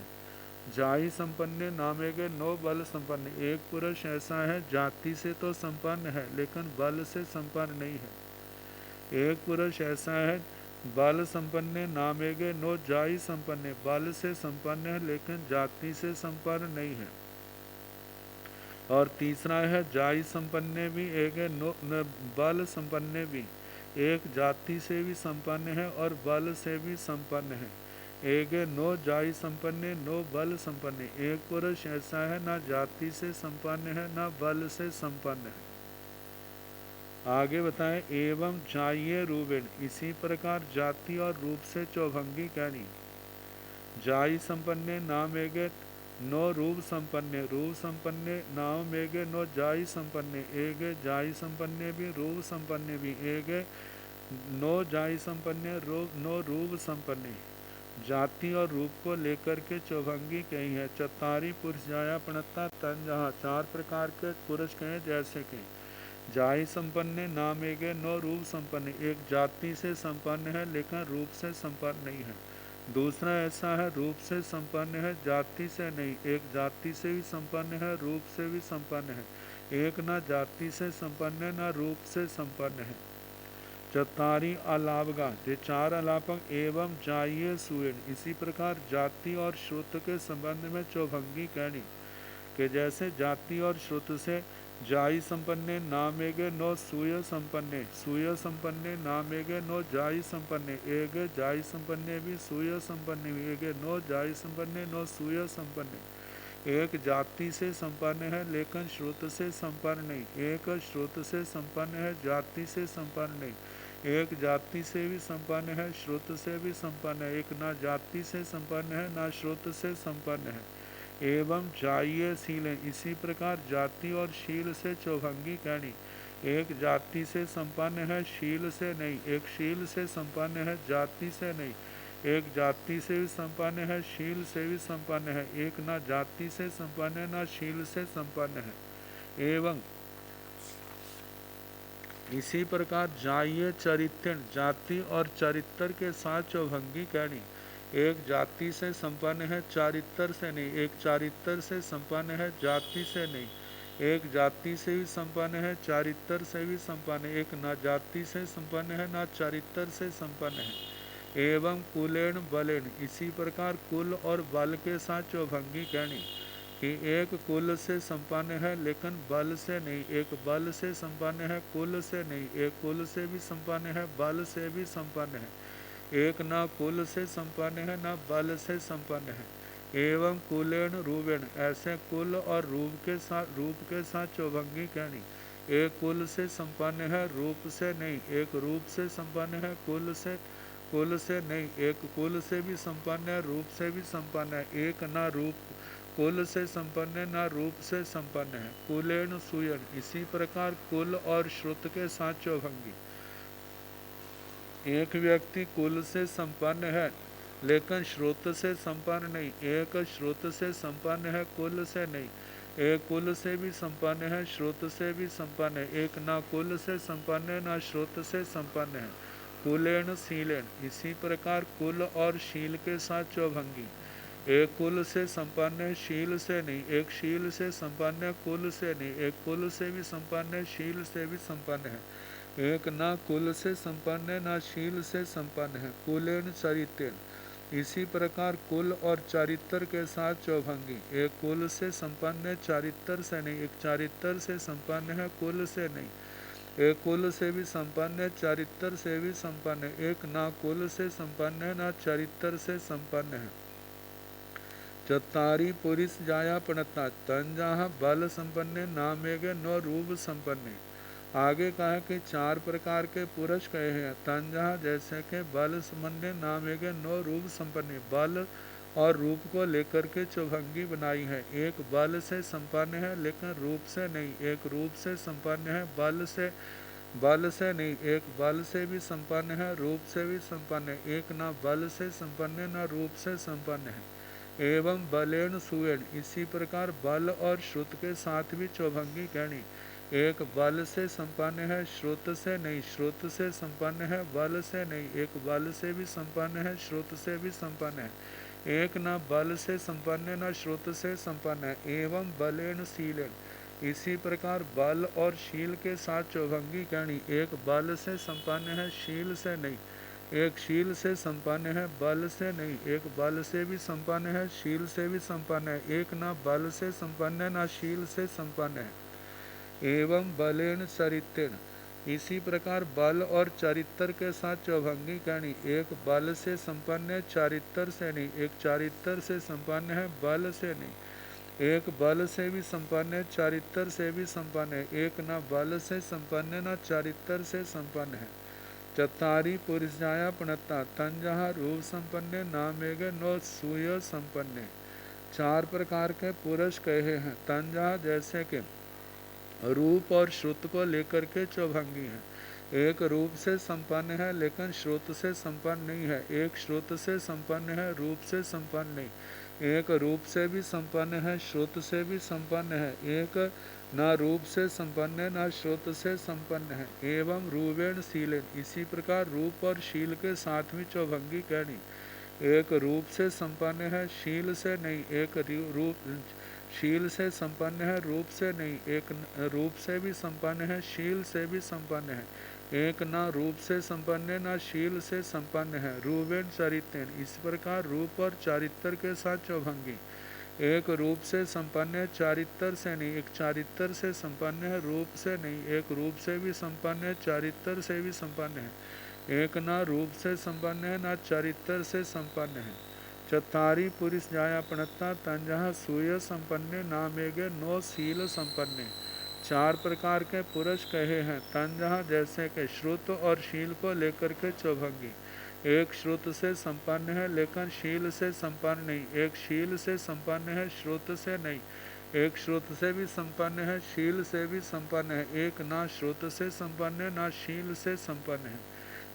जाई संपन्ने नामेगे नो बल संपन्न। एक पुरुष ऐसा है जाति से तो संपन्न है लेकिन बल से संपन्न नहीं है। एक पुरुष ऐसा है बल संपन्ने नामेगे नो जाई संपन्ने। बल से संपन्न है लेकिन जाति से संपन्न नहीं है। और तीसरा है जाई संपन्ने भी एगे नो बल संपन्ने भी। एक जाति से भी संपन्न है और बल से भी संपन्न है। एक नो जाति संपन्न नो बल संपन्न। एक पुरुष ऐसा है ना जाति से संपन्न है ना बल से संपन्न है। आगे बताएं, एवं जाइए रूपेण, इसी प्रकार जाति और रूप से चौभंगी कहनी। जाई संपन्ने नाम एगे नो रूप संपन्ने, रूप संपन्ने नाम एगे नो जाई संपन्ने, एगे जाई संपन्ने भी रूप संपन्ने भी, एगे नो जाई संपन्ने नो रूप संपन्ने। जाति और रूप को लेकर के चौभंगी कही है। चतारी पुरुष जाया पणता तन, जहाँ 4 प्रकार के पुरुष कहे जैसे कि जाई संपन्न नाम एगे नो रूप संपन्न, एक जाति से संपन्न है लेकिन रूप से संपन्न नहीं है। दूसरा ऐसा है रूप से संपन्न है जाति से नहीं, एक जाति से भी संपन्न है रूप से भी संपन्न है, एक ना जाति से संपन्न है ना रूप से संपन्न है। चतारी अलापगा, ये 4 अलापक एवं जाइए सुएण, इसी प्रकार जाति और श्रुत के संबंध में चौभंगी कहनी कि जैसे जाति और श्रुत से जाई संपन्ने नामेगे नो सूय संपन्ने, सूय संपन्ने नामेगे नो जाई संपन्ने, एगे जाई संपन्ने भी सूय संपन्ने भी, एगे नो जाई संपन्ने नो सूय संपन्ने। एक जाति से संपन्न है लेकिन श्रुत से संपन्न नहीं, एक श्रुत से संपन्न है जाति से संपन्न नहीं, एक जाति से भी संपन्न है श्रुत से भी संपन्न है, एक ना जाति से संपन्न है ना श्रुत से संपन्न है। एवं जाइए शील, इसी प्रकार जाति और शील से चौभंगी कहनी। एक जाति से संपन्न है शील से नहीं, एक शील से संपन्न है जाति से नहीं, एक जाति से भी संपन्न है शील से भी संपन्न है, एक ना जाति से संपन्न है ना शील से संपन्न है। एवं इसी प्रकार जाइए चरित्र, जाति और चरित्र के साथ चौभंगी कहनी। एक जाति से संपन्न है चारित्र से नहीं, एक चारित्र से संपन्न है जाति से नहीं, एक जाति से भी संपन्न है चारित्र से भी संपन्न है, एक ना जाति से संपन्न है ना चारित्र से संपन्न है। एवं कुलेन बलेन, इसी प्रकार कुल और बल के साथ चौभंगी कहनी कि एक कुल से संपन्न है लेकिन बल से नहीं, एक बल से संपन्न है कुल से नहीं, एक कुल से भी संपन्न है बल से भी संपन्न है, एक ना कुल से संपन्न है ना बल से संपन्न है। एवं कुलेन रूपेण, ऐसे कुल और रूप के साथ चौभंगी कहनी। एक कुल से संपन्न है रूप से नहीं, एक रूप से संपन्न है कुल से नहीं, एक कुल से भी संपन्न है रूप से भी संपन्न है, एक ना रूप कुल से संपन्न है ना रूप से संपन्न है। कुलेन सुयन, इसी प्रकार कुल और श्रुत के साथ चौभंगी। एक व्यक्ति कुल से संपन्न है लेकिन श्रुत से संपन्न नहीं, एक श्रुत से संपन्न है कुल से नहीं, एक कुल से भी संपन्न है श्रुत से भी संपन्न है, एक ना कुल से संपन्न है ना श्रुत से संपन्न है। कुलेन शीलेन, इसी प्रकार कुल और शील के साथ चौभंगी। एक कुल से संपन्न है शील से नहीं, एक शील से संपन्न है कुल से नहीं, एक कुल से भी संपन्न है शील से भी संपन्न है, एक ना कुल से संपन्न है ना शील से संपन्न है। कुलेन चरितेन, इसी प्रकार कुल और चारित्र के साथ चौभंगी। एक कुल से संपन्न है चारित्र से नहीं, एक चारित्र से संपन्न है कुल से नहीं, एक कुल से भी संपन्न है चारित्र से भी संपन्न है, एक ना कुल से संपन्न है ना चारित्र से संपन्न है। चतारी पुरुष जाया पणता तन, जहाँ बल संपन्न नामेगे नो रूप संपन्न। आगे कहा कि 4 प्रकार के पुरुष कहे हैं। तन, जहाँ जैसे कि बल संपन्न नामेगे नो रूप संपन्न, बल और रूप को लेकर के चौभंगी बनाई है। एक बल से संपन्न है लेकिन रूप से नहीं, एक रूप से संपन्न है बल से नहीं, एक बल से भी संपन्न है रूप से भी संपन्न है, एक ना बल से संपन्न है ना रूप से संपन्न है। एवं बलेन सुएण, इसी प्रकार बल और श्रुत के साथ भी चौभंगी कहनी। एक बल से संपन्न है श्रुत से नहीं, श्रुत से संपन्न है बल से नहीं, एक बल से भी संपन्न है श्रुत से भी संपन्न है, एक ना बल से संपन्न न श्रुत से संपन्न है। एवं बलेन शीलेन, इसी प्रकार बल और शील के साथ चौभंगी कहनी। एक बल से संपन्न है शील से नहीं, एक शील से संपन्न है बल से नहीं, एक बल से भी संपन्न है शील से भी संपन्न है, एक ना बल से संपन्न है ना शील से संपन्न है। एवं बलेन चरितेन, इसी प्रकार बल और चरित्र के साथ चौभंगी कहनी। एक बल से संपन्न है, चारित्र से नहीं। एक चारित्र से संपन्न है, बल से नहीं। एक बल से भी संपन्न है, चारित्र से भी संपन्न है। एक न बल से संपन्न है, न चारित्र से संपन्न है। चत्तारी पुरुषाया प्रणता तंजहा रूप संपन्न नामेगे नो सूय संपन्न। चार प्रकार के पुरुष कहे हैं। तंजहा जैसे के रूप और श्रुत को लेकर के चौभंगी है। एक रूप से संपन्न है लेकिन श्रुत से संपन्न नहीं है। एक श्रुत से संपन्न है, रूप से संपन्न नहीं। एक रूप से भी संपन्न है, श्रुत से भी संपन्न है। एक न रूप से संपन्न है, न श्रुत से संपन्न है। एवं रूपेण शीलेन, इसी प्रकार रूप और शील के साथ में चौभंगी कहनी। एक रूप से संपन्न है, शील से नहीं। एक रूप शील से संपन्न है, रूप से नहीं। एक रूप से भी संपन्न है, शील से भी संपन्न है। एक न रूप से संपन्न है, न शील से संपन्न है। रूपेण चरित्रेण, इस प्रकार रूप और चारित्र के साथ चौभंगी। एक रूप से संपन्न है, चारित्र से नहीं। एक चारित्र से संपन्न है, रूप से नहीं। एक रूप से भी संपन्न है, चारित्र से भी संपन्न है। एक न रूप से संपन्न है, न चारित्र से संपन्न है। चत्तारी पुरुष जाया प्रणता तंजहा सूय संपन्ने नामेगे नो शील संपन्ने। चार प्रकार के पुरुष कहे हैं। तंजहा जैसे के श्रुत और शील को लेकर के चौभंगी। एक श्रुत से संपन्न है लेकिन शील से संपन्न नहीं। एक शील से संपन्न है, श्रुत से नहीं। एक श्रुत से भी संपन्न है, शील से भी संपन्न है। एक ना श्रुत से संपन्न है, ना शील से संपन्न है।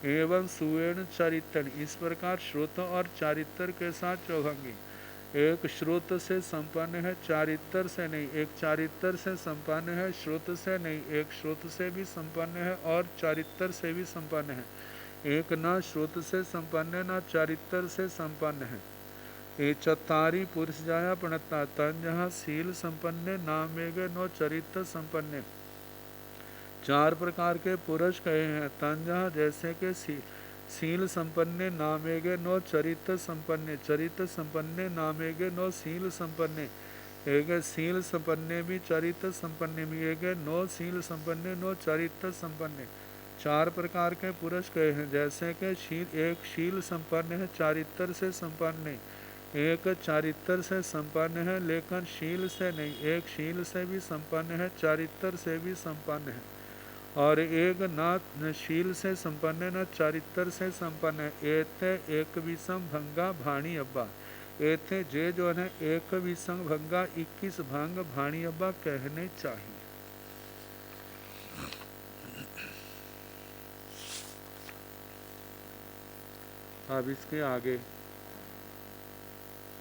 एवं सुवेण चरित्र, इस प्रकार श्रुत और चारित्र के साथ चौभंगी। एक श्रुत से संपन्न है, चारित्र से नहीं। एक चारित्र से संपन्न है, श्रुत से नहीं। एक श्रुत से भी संपन्न है और चारित्र से भी संपन्न है। एक न श्रुत से संपन्न है, न चारित्र से संपन्न है। ये चत्तारी पुरुष जाया प्रणता तंजहा शील संपन्न नामेगे नो चरित्र संपन्न। चार प्रकार के पुरुष कहे हैं। तंजहा जैसे के शील संपन्ने नामेगे नो चरित्र संपन्ने। चरित्र संपन्ने नामेगे नो शील संपन्ने। एक शील संपन्ने भी चरित्र संपन्ने भी। एक नो शील संपन्ने नो चरित्र संपन्ने। चार प्रकार के पुरुष कहे हैं। जैसे कि एक शील संपन्न है, चारित्र से संपन्न नहीं। एक चारित्र से संपन्न है लेकिन शील से नहीं। एक शील से भी संपन्न है, चारित्र से भी संपन्न है। और एक न शील से संपन्न है, न चारित्र से संपन्न है। एथे एक विषम भंगा भाणी अब्बा। एथे जे जो है एक विषम भंगा 21 भंग भाणी अब्बा कहने चाहिए। अब इसके आगे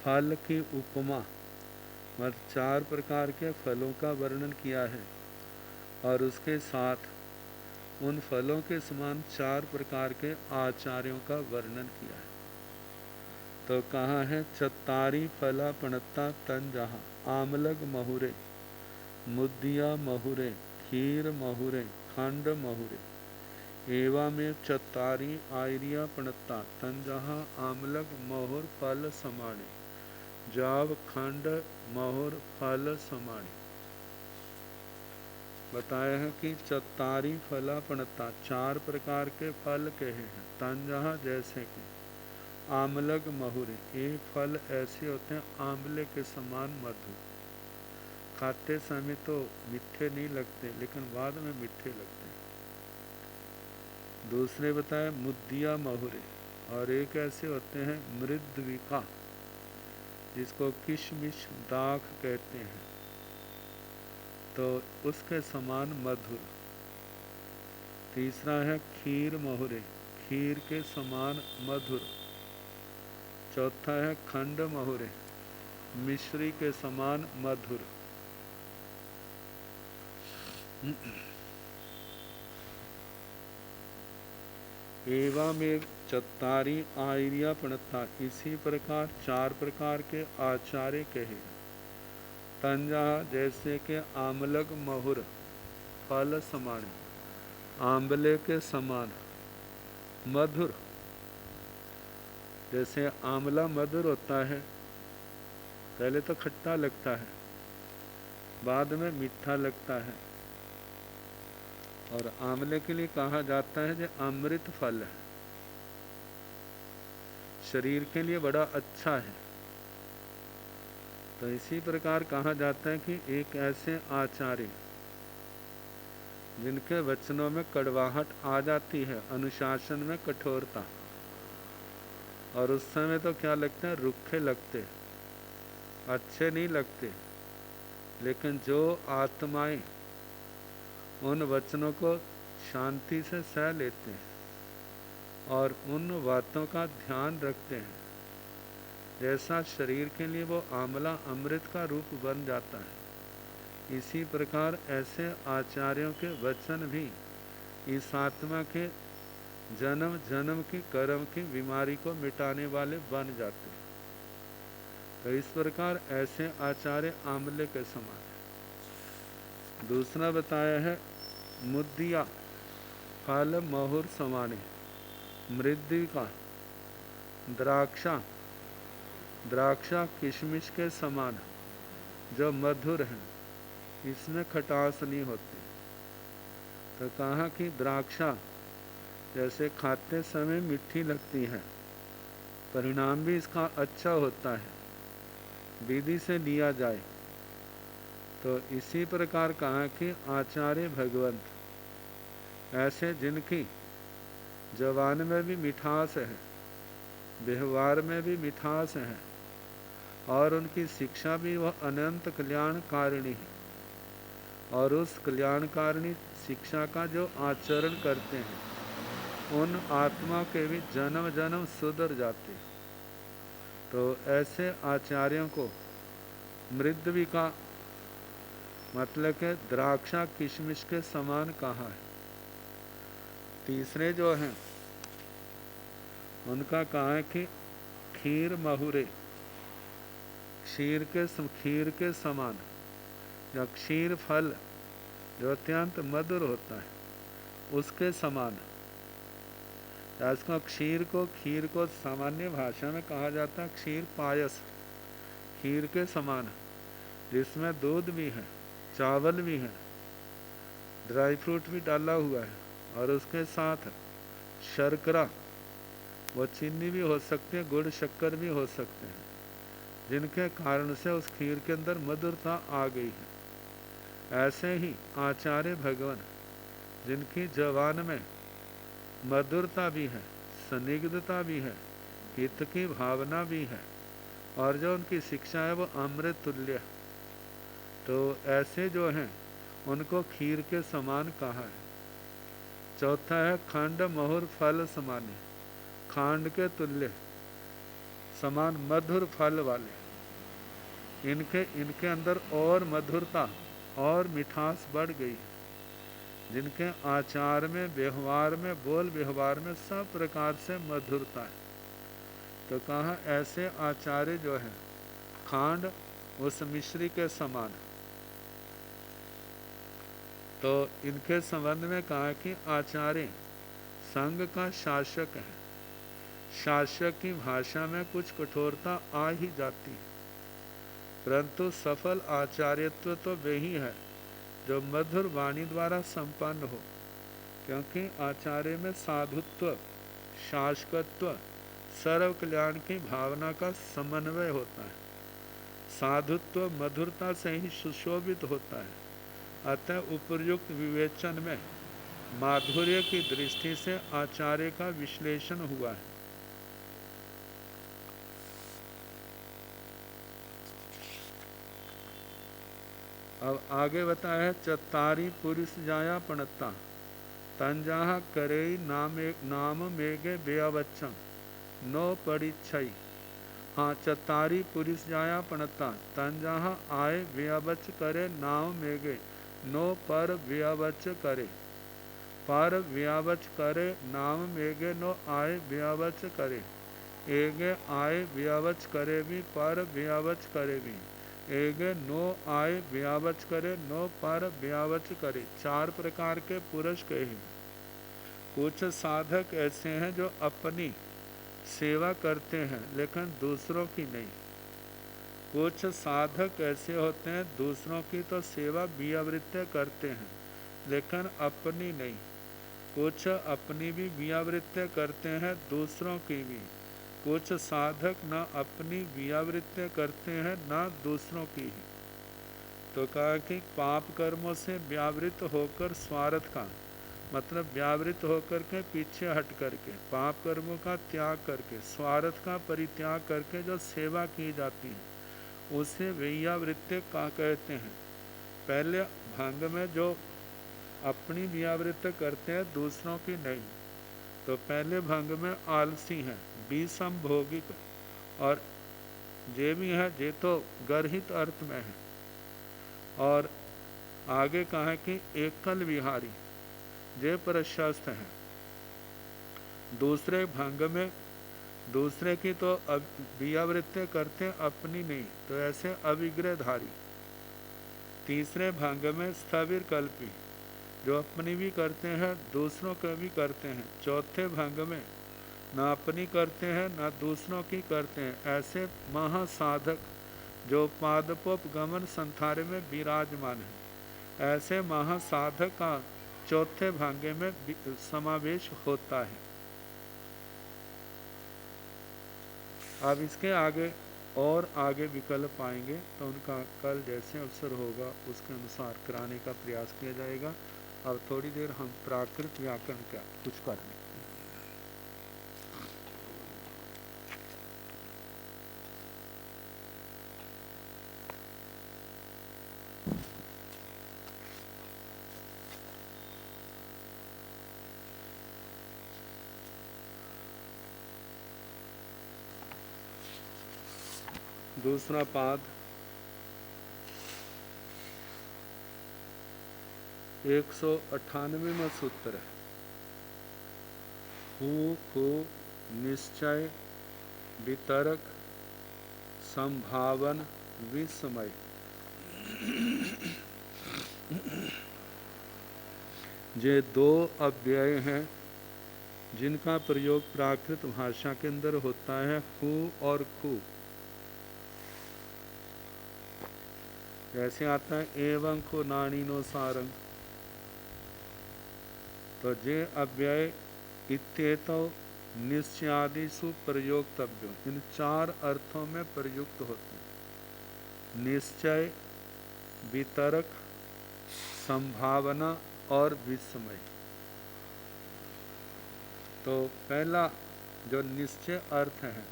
फल की उपमा, मतलब चार प्रकार के फलों का वर्णन किया है और उसके साथ उन फलों के समान चार प्रकार के आचार्यों का वर्णन किया है। तो कहा है चत्तारी फला पणत्ता तंजहा आमलग महुरे, मुद्दिया महुरे, खीर महुरे, खंड महुरे। एवं चत्तारी आयरिया पणत्ता तंजहा आमलग महुर फल समाणे। जाव खंड महुर फल समाणे। बताया है कि चत्तारी फला पणता, चार प्रकार के फल कहे हैं। तंजहा जैसे कि आमलग महुरे, ये फल ऐसे होते हैं आंवले के समान मधुर। खाते समय तो मीठे नहीं लगते लेकिन बाद में मीठे लगते हैं। दूसरे बताए मुद्दिया महुरे, और एक ऐसे होते हैं मृद्विका, जिसको किशमिश दाख कहते हैं, तो उसके समान मधुर। तीसरा है खीर महुरे, खीर के समान मधुर। चौथा है खंड महुरे, मिश्री के समान मधुर। एवं एक चत्तारी आयरिया प्रणता, इसी प्रकार चार प्रकार के आचार्य कहे। तंजहा जैसे के आमलग महुर फल समान, आंवले के समान मधुर। जैसे आंवला मधुर होता है, पहले तो खट्टा लगता है, बाद में मीठा लगता है। और आंवले के लिए कहा जाता है जो अमृत फल है, शरीर के लिए बड़ा अच्छा है। तो इसी प्रकार कहा जाता है कि एक ऐसे आचार्य जिनके वचनों में कड़वाहट आ जाती है, अनुशासन में कठोरता, और उस समय तो क्या लगते हैं, रुखे लगते, अच्छे नहीं लगते, लेकिन जो आत्माएं उन वचनों को शांति से सह लेते हैं और उन बातों का ध्यान रखते हैं, जैसा शरीर के लिए वो आंवला अमृत का रूप बन जाता है, इसी प्रकार ऐसे आचार्यों के वचन भी इस आत्मा के जन्म जन्म की कर्म की बीमारी को मिटाने वाले बन जाते हैं। तो इस प्रकार ऐसे आचार्य आंवले के समान है। दूसरा बताया है मुद्दिया फल महुर समाने, मृद्दिका द्राक्षा किशमिश के समान जो मधुर है, इसमें खटास नहीं होती। तो कहा कि द्राक्षा जैसे खाते समय मीठी लगती है, परिणाम भी इसका अच्छा होता है विधि से लिया जाए। तो इसी प्रकार कहा कि आचार्य भगवंत ऐसे जिनकी जबान में भी मिठास है, व्यवहार में भी मिठास है, और उनकी शिक्षा भी वह अनंत कल्याणकारिणी है, और उस कल्याणकारिणी शिक्षा का जो आचरण करते हैं उन आत्मा के भी जन्म जन्म सुधर जाते हैं। तो ऐसे आचार्यों को मृद्वी का मतलब के द्राक्षा किशमिश के समान कहा है। तीसरे जो हैं उनका कहा है कि खीर महुरे, खीर के समान, या क्षीर फल जो अत्यंत मधुर होता है उसके समान। इसको खीर को सामान्य भाषा में कहा जाता है क्षीर पायस, खीर के समान, जिसमें दूध भी है, चावल भी है, ड्राई फ्रूट भी डाला हुआ है, और उसके साथ शर्करा, वो चीनी भी हो सकती है, गुड़ शक्कर भी हो सकते हैं, जिनके कारण से उस खीर के अंदर मधुरता आ गई है। ऐसे ही आचार्य भगवान जिनकी जबान में मधुरता भी है, संदिग्धता भी है, हित की भावना भी है, और जो उनकी शिक्षा है वो अमृत तुल्य। तो ऐसे जो हैं उनको खीर के समान कहा है। चौथा है खंड महुर फल समाने, खांड के तुल्य समान मधुर फल वाले। इनके अंदर और मधुरता और मिठास बढ़ गई है, जिनके आचार में, व्यवहार में, बोल व्यवहार में सब प्रकार से मधुरता है। तो कहा ऐसे आचार्य जो है खांड उस मिश्री के समान। तो इनके संबंध में कहा कि आचार्य संघ का शासक है। शासक की भाषा में कुछ कठोरता आ ही जाती है, परंतु सफल आचार्यत्व तो वही है जो मधुर वाणी द्वारा संपन्न हो, क्योंकि आचार्य में साधुत्व, शासकत्व, सर्व कल्याण की भावना का समन्वय होता है। साधुत्व मधुरता से ही सुशोभित होता है। अतः उपर्युक्त विवेचन में माधुर्य की दृष्टि से आचार्य का विश्लेषण हुआ है। अब आगे बताया है चत्तारी पुरुष जाया पणता तंजाहा करे नाम मेघे बेअवच्छम नो परिच्छई। हाँ, चत्तारी पुरुष जाया पणता तंजाहा आए बेअवच करे नाम मेघे नो पर व्यावच करे, पर व्यावच करे नाम मेघे नो आए व्यावच करे, एगे आए व्यावच करे भी पर व्यावच करे भी, एगे नो आए व्यावच करे नो पर व्यावच करे। चार प्रकार के पुरुष कहे। कुछ साधक ऐसे हैं जो अपनी सेवा करते हैं लेकिन दूसरों की नहीं। कुछ साधक ऐसे होते हैं दूसरों की तो सेवा व्यावृत्य करते हैं लेकिन अपनी नहीं। कुछ अपनी भी व्यावृत्ति करते हैं, दूसरों की भी। कुछ साधक न अपनी व्यावृत्ति करते हैं न दूसरों की ही। तो कहा कि पाप कर्मों से व्यावृत होकर स्वार्थ का, मतलब व्यावृत होकर के पीछे हट करके, पाप कर्मों का त्याग करके, स्वार्थ का परित्याग करके जो सेवा की जाती है उसे व्यावृत्ति का कहते हैं। पहले भंग में जो अपनी व्यावृत्ति करते हैं, दूसरों की नहीं। तो पहले भंग में आलसी हैं, विषम भोगिक, और जे भी है जे तो गर्हित अर्थ में है। और आगे कहा है कि एकल विहारी, जे प्रशस्त हैं। दूसरे भंग में दूसरे की तो व्यावृत्ति करते, अपनी नहीं, तो ऐसे अविग्रहधारी। तीसरे भंग में स्थविर कल्पी, जो अपनी भी करते हैं दूसरों के भी करते हैं। चौथे भंग में न अपनी करते हैं न दूसरों की करते हैं, ऐसे महासाधक जो पादपोपगमन संथारे में विराजमान है। ऐसे महासाधक का चौथे भांगे में समावेश होता है। अब इसके आगे और आगे विकल्प आएंगे, तो उनका कल जैसे अवसर होगा उसके अनुसार कराने का प्रयास किया जाएगा। अब थोड़ी देर हम प्राकृत व्याकरण का कुछ कर लें। दूसरा पाद 198वां सूत्र है। हु खु निश्चय वितरक संभावन विस्मय। ये दो अव्यय हैं जिनका प्रयोग प्राकृत भाषा के अंदर होता है, हु और खु। जैसे आता है एवं खु नानीनो सारंग, तो जे अव्यय इत्येतौ निश्चयादिषु प्रयोक्तव्यो, इन चार अर्थों में प्रयुक्त होते हैं। निश्चय, वितरक, संभावना और विस्मय। तो पहला जो निश्चय अर्थ है,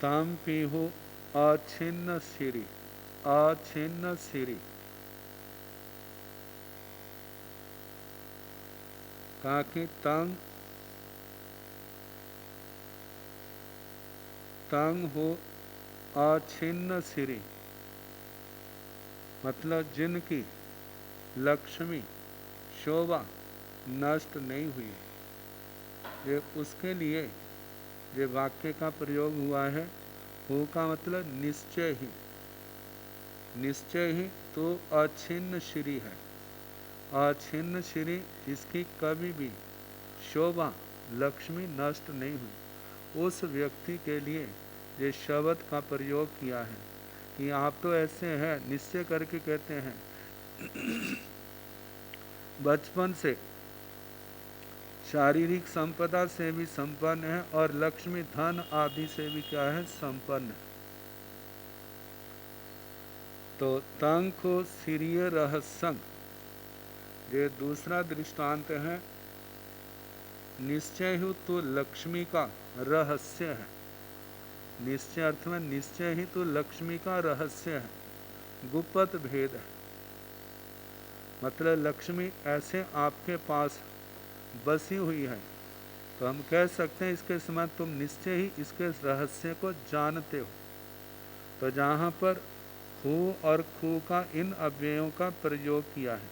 ताम पीहु अछिन्न सिरी, अछिन्न सिरी। कहा कि तंग हो अछिन्न सिरी, मतलब जिनकी लक्ष्मी शोभा नष्ट नहीं हुई, ये उसके लिए ये वाक्य का प्रयोग हुआ है। हो का मतलब निश्चय ही, निश्चय ही तो अछिन्न श्री है। अछिन्न श्री जिसकी कभी भी शोभा लक्ष्मी नष्ट नहीं हुई, उस व्यक्ति के लिए ये शब्द का प्रयोग किया है कि आप तो ऐसे हैं, निश्चय करके कहते हैं बचपन से शारीरिक संपदा से भी संपन्न है और लक्ष्मी धन आदि से भी क्या है, संपन्न है। तो तंको सिरिय रहस्यं, ये दूसरा दृष्टांत है। निश्चय ही तो लक्ष्मी का रहस्य है। निश्चय अर्थ में निश्चय ही तो लक्ष्मी का रहस्य है, गुप्त भेद है। मतलब लक्ष्मी ऐसे आपके पास बसी हुई है, तो हम कह सकते हैं इसके समान तुम निश्चय ही इसके रहस्य को जानते हो। तो जहाँ पर हु और खु का इन अव्ययों का प्रयोग किया है।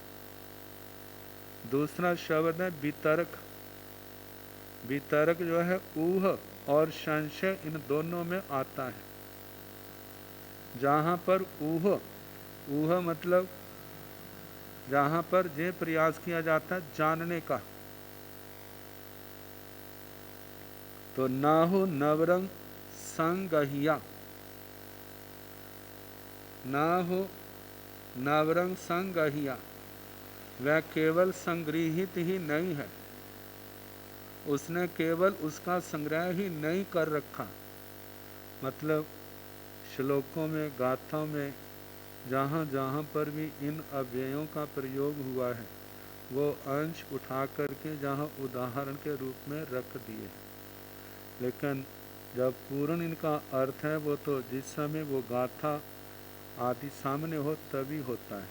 दूसरा शब्द है वितरक। वितरक जो है ऊह और संशय इन दोनों में आता है। जहाँ पर ऊह मतलब जहाँ पर ये प्रयास किया जाता है जानने का, तो नाहु नवरंग संगहिया, ना हो नवरंग संगहिया, वह केवल संग्रहित ही नहीं है, उसने केवल उसका संग्रह ही नहीं कर रखा। मतलब श्लोकों में, गाथाओं में जहाँ जहाँ पर भी इन अव्ययों का प्रयोग हुआ है वो अंश उठा करके जहाँ उदाहरण के रूप में रख दिए, लेकिन जब पूर्ण इनका अर्थ है वो तो जिस समय वो गाथा आदि सामने हो तभी होता है।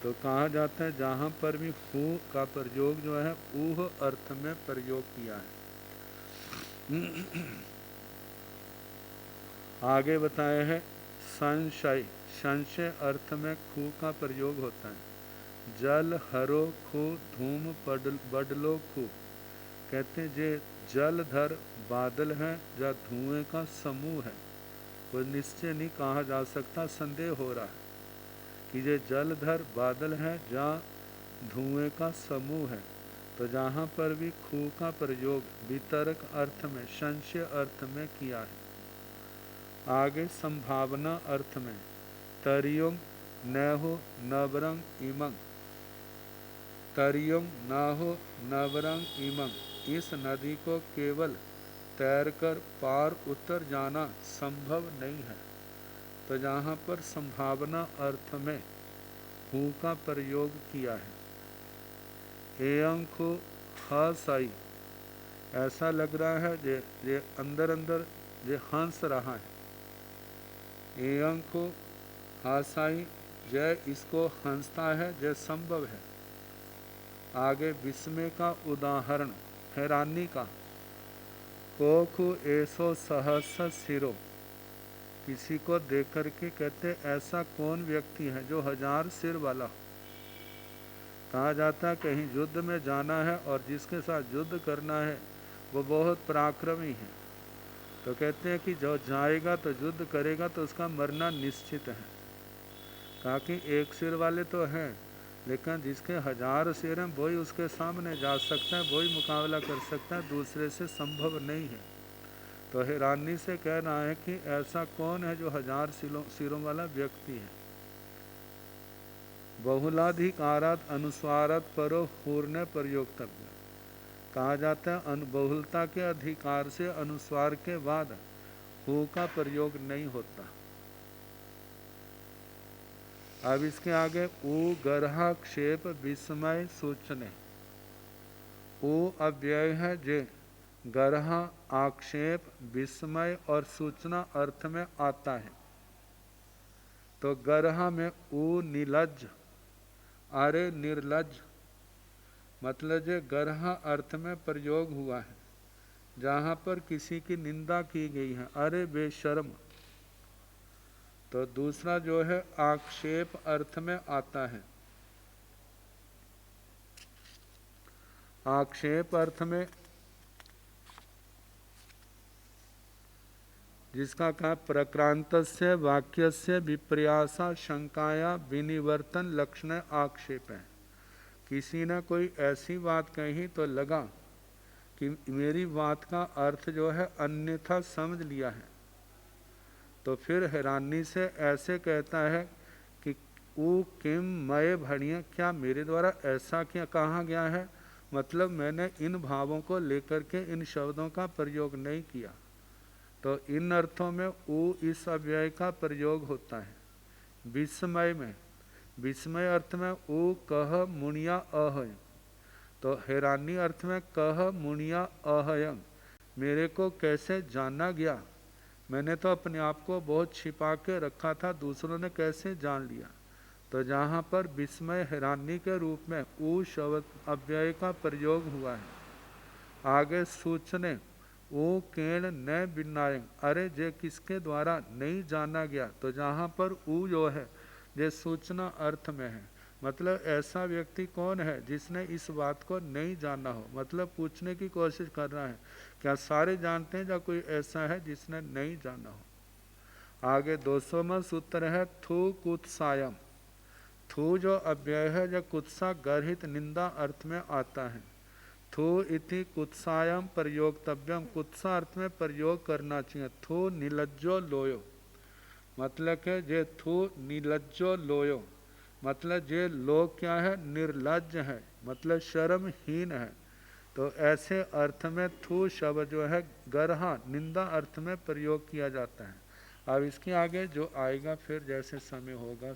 तो कहा जाता है जहाँ पर भी हु का प्रयोग जो है ऊह अर्थ में प्रयोग किया है। आगे बताया है संशय, संशय अर्थ में खू का प्रयोग होता है। जल हरो खू धूम बडलो खू, कहते हैं जे जलधर बादल है या धुएं का समूह है, कोई निश्चय नहीं कहा जा सकता, संदेह हो रहा है कि ये जलधर बादल है या धुएं का समूह है। तो जहाँ पर भी खू का प्रयोग वितरक अर्थ में, संशय अर्थ में किया है। आगे संभावना अर्थ में तरियुम नहो नवरंग इमंग, तरियुम नहो नवरंग इमंग, इस नदी को केवल तैरकर पार उतर जाना संभव नहीं है। तो जहाँ पर संभावना अर्थ में हु का प्रयोग किया है, एयं को हसाई, ऐसा लग रहा है जे अंदर अंदर जे हंस रहा है। एयं को हासाई, जय इसको हंसता है, जय संभव है। आगे विस्मय का उदाहरण हैरानी का, कोखु ऐसो सहस सिरो, किसी को देख करके कहते ऐसा कौन व्यक्ति है जो 1000 सिर वाला हो। कहा जाता है कहीं युद्ध में जाना है और जिसके साथ युद्ध करना है वो बहुत पराक्रमी है, तो कहते हैं कि जो जाएगा तो युद्ध करेगा तो उसका मरना निश्चित है। कहा कि एक सिर वाले तो हैं, लेकिन जिसके 1000 सिर हैं वही उसके सामने जा सकता है, वही मुकाबला कर सकता है, दूसरे से संभव नहीं है। तो हैरानी से कह रहा है कि ऐसा कौन है जो 1000 सिरों वाला व्यक्ति है। बहुलाधिकारात अनुस्वारात परो पूर्ण प्रयोक्तव्य, कहा जाता है बहुलता के अधिकार से अनुस्वार के बाद हु का प्रयोग नहीं होता। अब इसके आगे उ गर्हा क्षेप विस्मय सूचने, उ अव्यय है जे गर्हा आक्षेप विस्मय और सूचना अर्थ में आता है। तो गर्हा में उ निलज्ज, अरे निर्लज्ज, मतलब जो गर्हा अर्थ में प्रयोग हुआ है जहाँ पर किसी की निंदा की गई है, अरे बेशर्म। तो दूसरा जो है आक्षेप अर्थ में आता है। आक्षेप अर्थ में जिसका कहा प्रक्रांतस्य वाक्यस्य विपर्यासा शंकाया विनिवर्तन लक्षण आक्षेप है। किसी ने कोई ऐसी बात कही तो लगा कि मेरी बात का अर्थ जो है अन्यथा समझ लिया है, तो फिर हैरानी से ऐसे कहता है कि ऊ किम मय भणिया, क्या मेरे द्वारा ऐसा क्या कहा गया है, मतलब मैंने इन भावों को लेकर के इन शब्दों का प्रयोग नहीं किया। तो इन अर्थों में ऊ इस अव्यय का प्रयोग होता है। विस्मय में, विस्मय अर्थ में ऊ कह मुनिया अहय, तो हैरानी अर्थ में कह मुनिया अहयं, मेरे को कैसे जाना गया, मैंने तो अपने आप को बहुत छिपा के रखा था, दूसरों ने कैसे जान लिया। तो जहाँ पर विस्मय हैरानी के रूप में ऊ शब्द अव्यय का प्रयोग हुआ है। आगे सूचने ओ केण न बिनायंग, अरे जे किसके द्वारा नहीं जाना गया, तो जहाँ पर ऊ जो है जे सूचना अर्थ में है, मतलब ऐसा व्यक्ति कौन है जिसने इस बात को नहीं जाना हो, मतलब पूछने की कोशिश कर रहा है क्या सारे जानते हैं या कोई ऐसा है जिसने नहीं जाना हो। आगे 200वां सूत्र है थू कुत्सायम, थू जो अव्यय है जो कुत्सा गर्हित निंदा अर्थ में आता है। थू इति कुत्सायाम प्रयोगतव्यम, कुत्सा अर्थ में प्रयोग करना चाहिए। थू नीलज्जो लोयो, मतलब के जे थू नीलज्जो लोयो, मतलब जे लोग क्या है, निर्लज्ज है, मतलब शर्महीन है। तो ऐसे अर्थ में थू शब्द जो है गरहा निंदा अर्थ में प्रयोग किया जाता है। अब इसके आगे जो आएगा फिर जैसे समय होगा